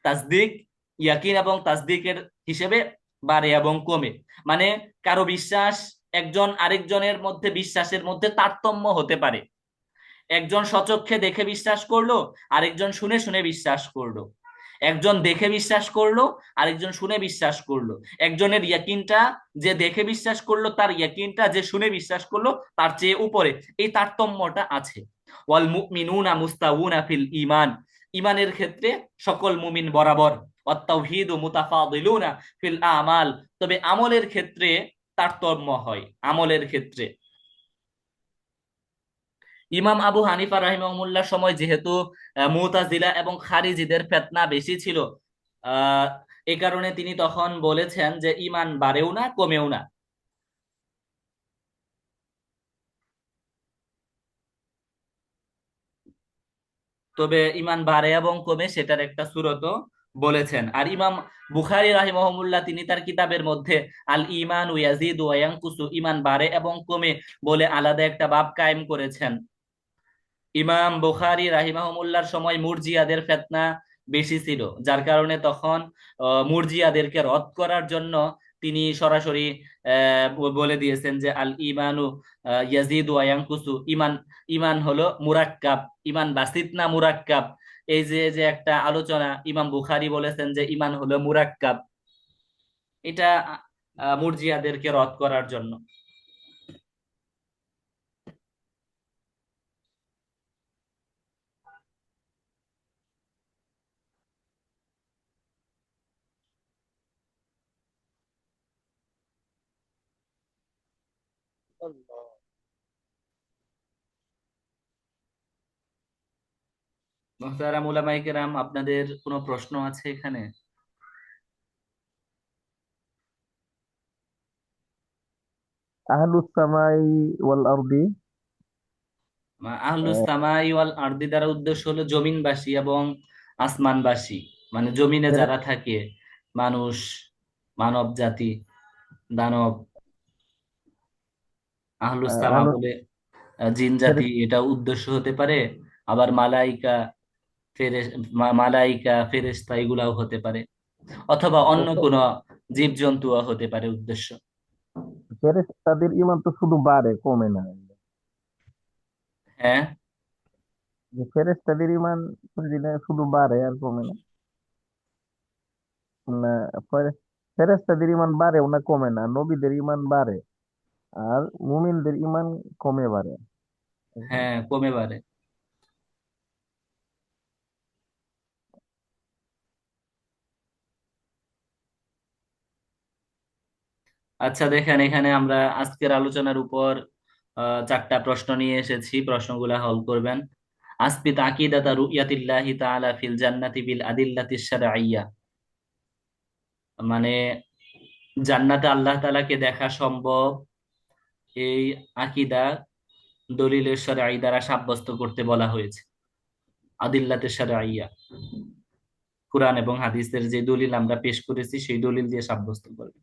তাসদীক ইয়াকিন এবং তাসদীকের হিসেবে বাড়ে এবং কমে। মানে কারো বিশ্বাস, একজন আরেকজনের মধ্যে বিশ্বাসের মধ্যে তারতম্য হতে পারে। একজন সচক্ষে দেখে বিশ্বাস করলো, আরেকজন শুনে শুনে বিশ্বাস করলো। একজন দেখে বিশ্বাস করলো, আরেকজন শুনে বিশ্বাস করলো। একজনের ইয়াকিনটা যে দেখে বিশ্বাস করলো, তার ইয়াকিনটা যে শুনে বিশ্বাস করলো তার চেয়ে উপরে, এই তারতম্যটা আছে। ওয়াল মুমিনুনা মুস্তাউনা ফিল ঈমান, ঈমানের ক্ষেত্রে সকল মুমিন বরাবর। ওয়াত তাওহীদু মুতাফাদিলুনা ফিল আমাল, তবে আমলের ক্ষেত্রে তারতম্য হয়। আমলের ক্ষেত্রে ইমাম আবু হানিফা রাহিমাহুল্লাহর সময় যেহেতু মুতাজিলা এবং খারিজিদের ফিতনা বেশি ছিল, আহ এই কারণে তিনি তখন বলেছেন যে ইমান বাড়েও না কমেও না। তবে ইমান বাড়ে এবং কমে সেটার একটা সূরতও বলেছেন। আর ইমাম বুখারী রাহিমাহুল্লাহ তিনি তার কিতাবের মধ্যে আল ইমান ইয়াজিদু ওয়া ইয়ানকুসু, ইমান বাড়ে এবং কমে বলে আলাদা একটা বাব কায়েম করেছেন। ইমাম বুখারী রাহিমাহুল্লাহর সময় মুরজিয়াদের ফিতনা বেশি ছিল, যার কারণে তখন মুরজিয়াদেরকে রদ করার জন্য তিনি সরাসরি বলে দিয়েছেন যে আল ইমানু ইয়াজিদু ওয়া ইয়ানকুসু, ইমান ইমান হলো মুরাক্কাব, ইমান বাসিত না মুরাক্কাব। এই যে যে একটা আলোচনা, ইমাম বুখারী বলেছেন যে ইমান হলো মুরাক্কাব, এটা মুরজিয়াদেরকে রদ করার জন্য। মুহতারাম উলামায়ে কেরাম, আপনাদের কোনো প্রশ্ন আছে এখানে? আহলুস সামাই ওয়াল আরদি, আহলুস সামাই ওয়াল আরদি দ্বারা উদ্দেশ্য হলো জমিনবাসী এবং আসমানবাসী, মানে জমিনে যারা থাকে, মানুষ, মানব জাতি, দানব। আহলুস সামা আহলুস বলে জিন জাতি, এটা উদ্দেশ্য হতে পারে। আবার মালাইকা, মালাইকা, ফেরেশতা এগুলাও হতে পারে, অথবা অন্য কোন জীবজন্তুও হতে পারে উদ্দেশ্য। ফেরেশতাদের ঈমান তো শুধু বাড়ে, কমে না। হ্যাঁ, যে ফেরেশতাদের ঈমান শুধু বাড়ে আর কমে না। না, ফেরেশতাদের ঈমান বাড়েও না কমে না, নবীদের ঈমান বাড়ে আর মুমিনদের ঈমান কমে বাড়ে। হ্যাঁ, কমে পারে। আচ্ছা দেখেন, এখানে আমরা আজকের আলোচনার উপর চারটা প্রশ্ন নিয়ে এসেছি, প্রশ্নগুলা হল করবেন। আসবিত আকিদাতা রুইয়াতিল্লাহি তাআলা ফিল জান্নাতি বিল আদিল্লাতিশ শারঈয়্যা, মানে জান্নাতে আল্লাহ তাআলাকে দেখা সম্ভব, এই আকীদা দলিলের শারঈ দ্বারা সাব্যস্ত করতে বলা হয়েছে। আদিল্লাতিশ শারঈয়্যা, কুরআন এবং হাদিসের যে দলিল আমরা পেশ করেছি সেই দলিল দিয়ে সাব্যস্ত করবে।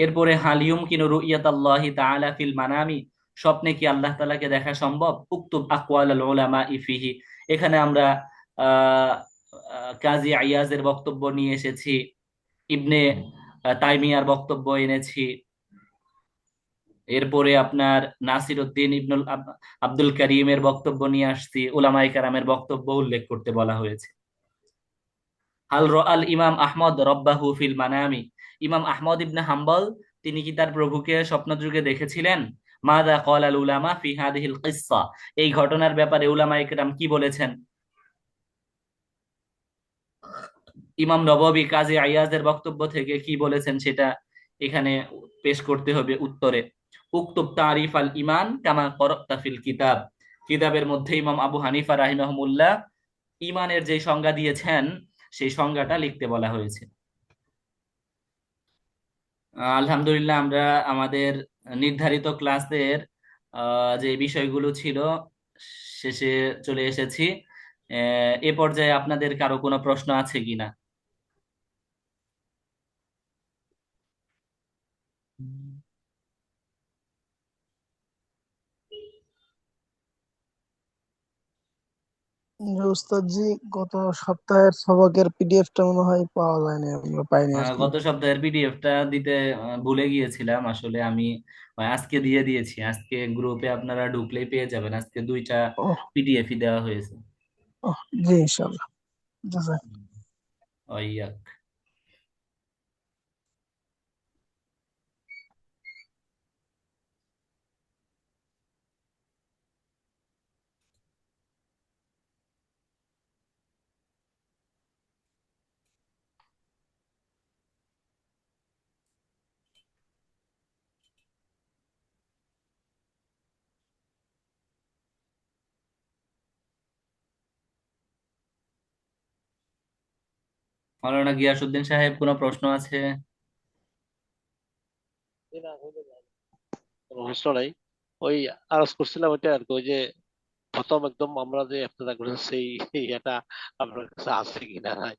এরপরে হাল ইউমকিনু রুইয়াতাল্লাহি তাআলা ফিল মানামি, স্বপ্নে কি আল্লাহ তাআলাকে দেখা সম্ভব? উক্তুব আকওয়ালাল উলামা ফিহি, এখানে আমরা আহ কাজী আইয়াজের বক্তব্য নিয়ে এসেছি, ইবনে তাইমিয়ার বক্তব্য এনেছি, এরপরে আপনার নাসিরউদ্দিন ইবনুল আব্দুল করিমের বক্তব্য নিয়ে আসছি, উলামায়ে কেরামের বক্তব্য উল্লেখ করতে বলা হয়েছে। হাল রাআল ইমাম আহমদ রব্বাহু ফিল মানামি, ইমাম আহমদ ইবনে হাম্বল তিনি কি তার প্রভুকে স্বপ্নযুগে দেখেছিলেন? মাযা ক্বালাল উলামা ফি হাযিহিল কিসসা, এই ঘটনার ব্যাপারে উলামায়ে কেরাম কি বলেছেন? ইমাম নববী কাজী আইয়াজের বক্তব্য থেকে কি বলেছেন সেটা এখানে পেশ করতে হবে উত্তরে। উক্তুব তারিফ আল ইমান কামা করাতা ফিল কিতাব, কিতাবের মধ্যে ইমাম আবু হানিফা রাহিমাহুল্লাহ ইমানের যে সংজ্ঞা দিয়েছেন সেই সংজ্ঞাটা লিখতে বলা হয়েছে। আলহামদুলিল্লাহ, আমরা আমাদের নির্ধারিত ক্লাসের যে বিষয়গুলো ছিল শেষে চলে এসেছি। এ পর্যায়ে আপনাদের কারো কোনো প্রশ্ন আছে কিনা? যে উস্তাদ জি, গত সপ্তাহের সবকের পিডিএফটা মনে হয় পাওয়া যায়নি, আমরা পাইনি আর কি। গত সপ্তাহের পিডিএফটা দিতে ভুলে গিয়েছিলাম আসলে আমি। আজকে দিয়ে দিয়েছি, আজকে গ্রুপে আপনারা ঢুকলেই পেয়ে যাবেন, আজকে দুইটা ওহ, পিডিএফই দেওয়া হয়েছে। ওহ, জি ইনশাল্লাহ। ওইয়া মাওলানা গিয়াসউদ্দিন সাহেব, কোনো প্রশ্ন আছে? কোনো প্রশ্ন নাই। ওই আরজ করছিলাম ওইটা আর কি, ওই যে প্রথম একদম আমরা যে ইফতেদাহ করেছি সেই এটা আপনার কাছে আছে কিনা নাই?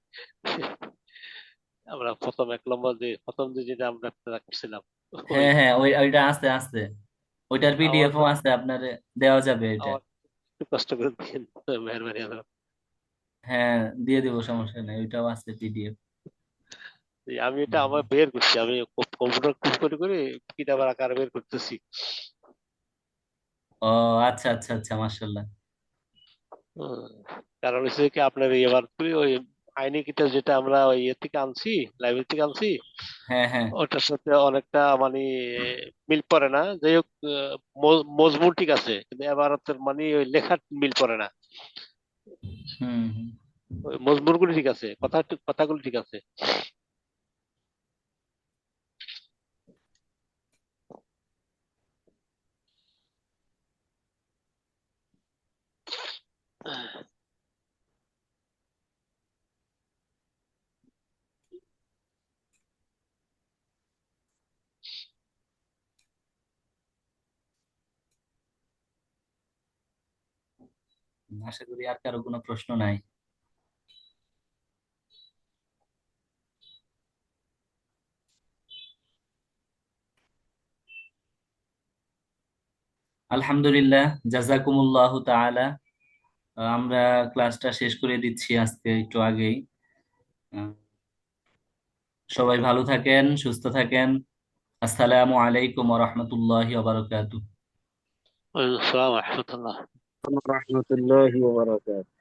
আমরা প্রথম 1 নম্বর যে প্রথম যে যেটা আমরা ইফতেদাহ করছিলাম ওই হ্যাঁ হ্যাঁ, ওইটা আছে আছে, ওইটার আমার পিডিএফও আছে, আপনার দেওয়া যাবে এটা। আমার একটু কষ্ট করে দিন, মেহরবানি হবে। হ্যাঁ, দিয়ে দিব, সমস্যা নেই, ওইটাও আছে পিডিএফ। আমি এটা আমার বের করছি, আমি কম্পিউটার খুব করে কিতাবের আকারে বের করতেছি। ও আচ্ছা আচ্ছা আচ্ছা, মাশাআল্লাহ। হুম, কারণ হচ্ছে কি আপনার এবার ওই আইনি কিতাব যেটা আমরা ওই ইয়ে থেকে আনছি, লাইব্রেরি থেকে আনছি, হ্যাঁ হ্যাঁ। ওটার সাথে অনেকটা মানে মিল পড়ে না। যাই হোক, মজমুন ঠিক আছে, কিন্তু এবারতের মানে ওই লেখার মিল পড়ে না। হুম হুম। ওই মজমুন গুলো ঠিক আছে, কথাগুলো ঠিক আছে। আশা করি আর কারো কোনো প্রশ্ন নাই। আলহামদুলিল্লাহ, জাযাকুমুল্লাহু তাআলা। আমরা ক্লাসটা শেষ করে দিচ্ছি আজকে একটু আগেই। আহ, সবাই ভালো থাকেন, সুস্থ থাকেন। আসসালামু আলাইকুম ওয়া রাহমাতুল্লাহি ওয়া বারাকাতুহু। আসসালামু আলাইকুম রহমতুল্লাহ। রহমতুল্লাহি ওয়া বারাকাতুহু।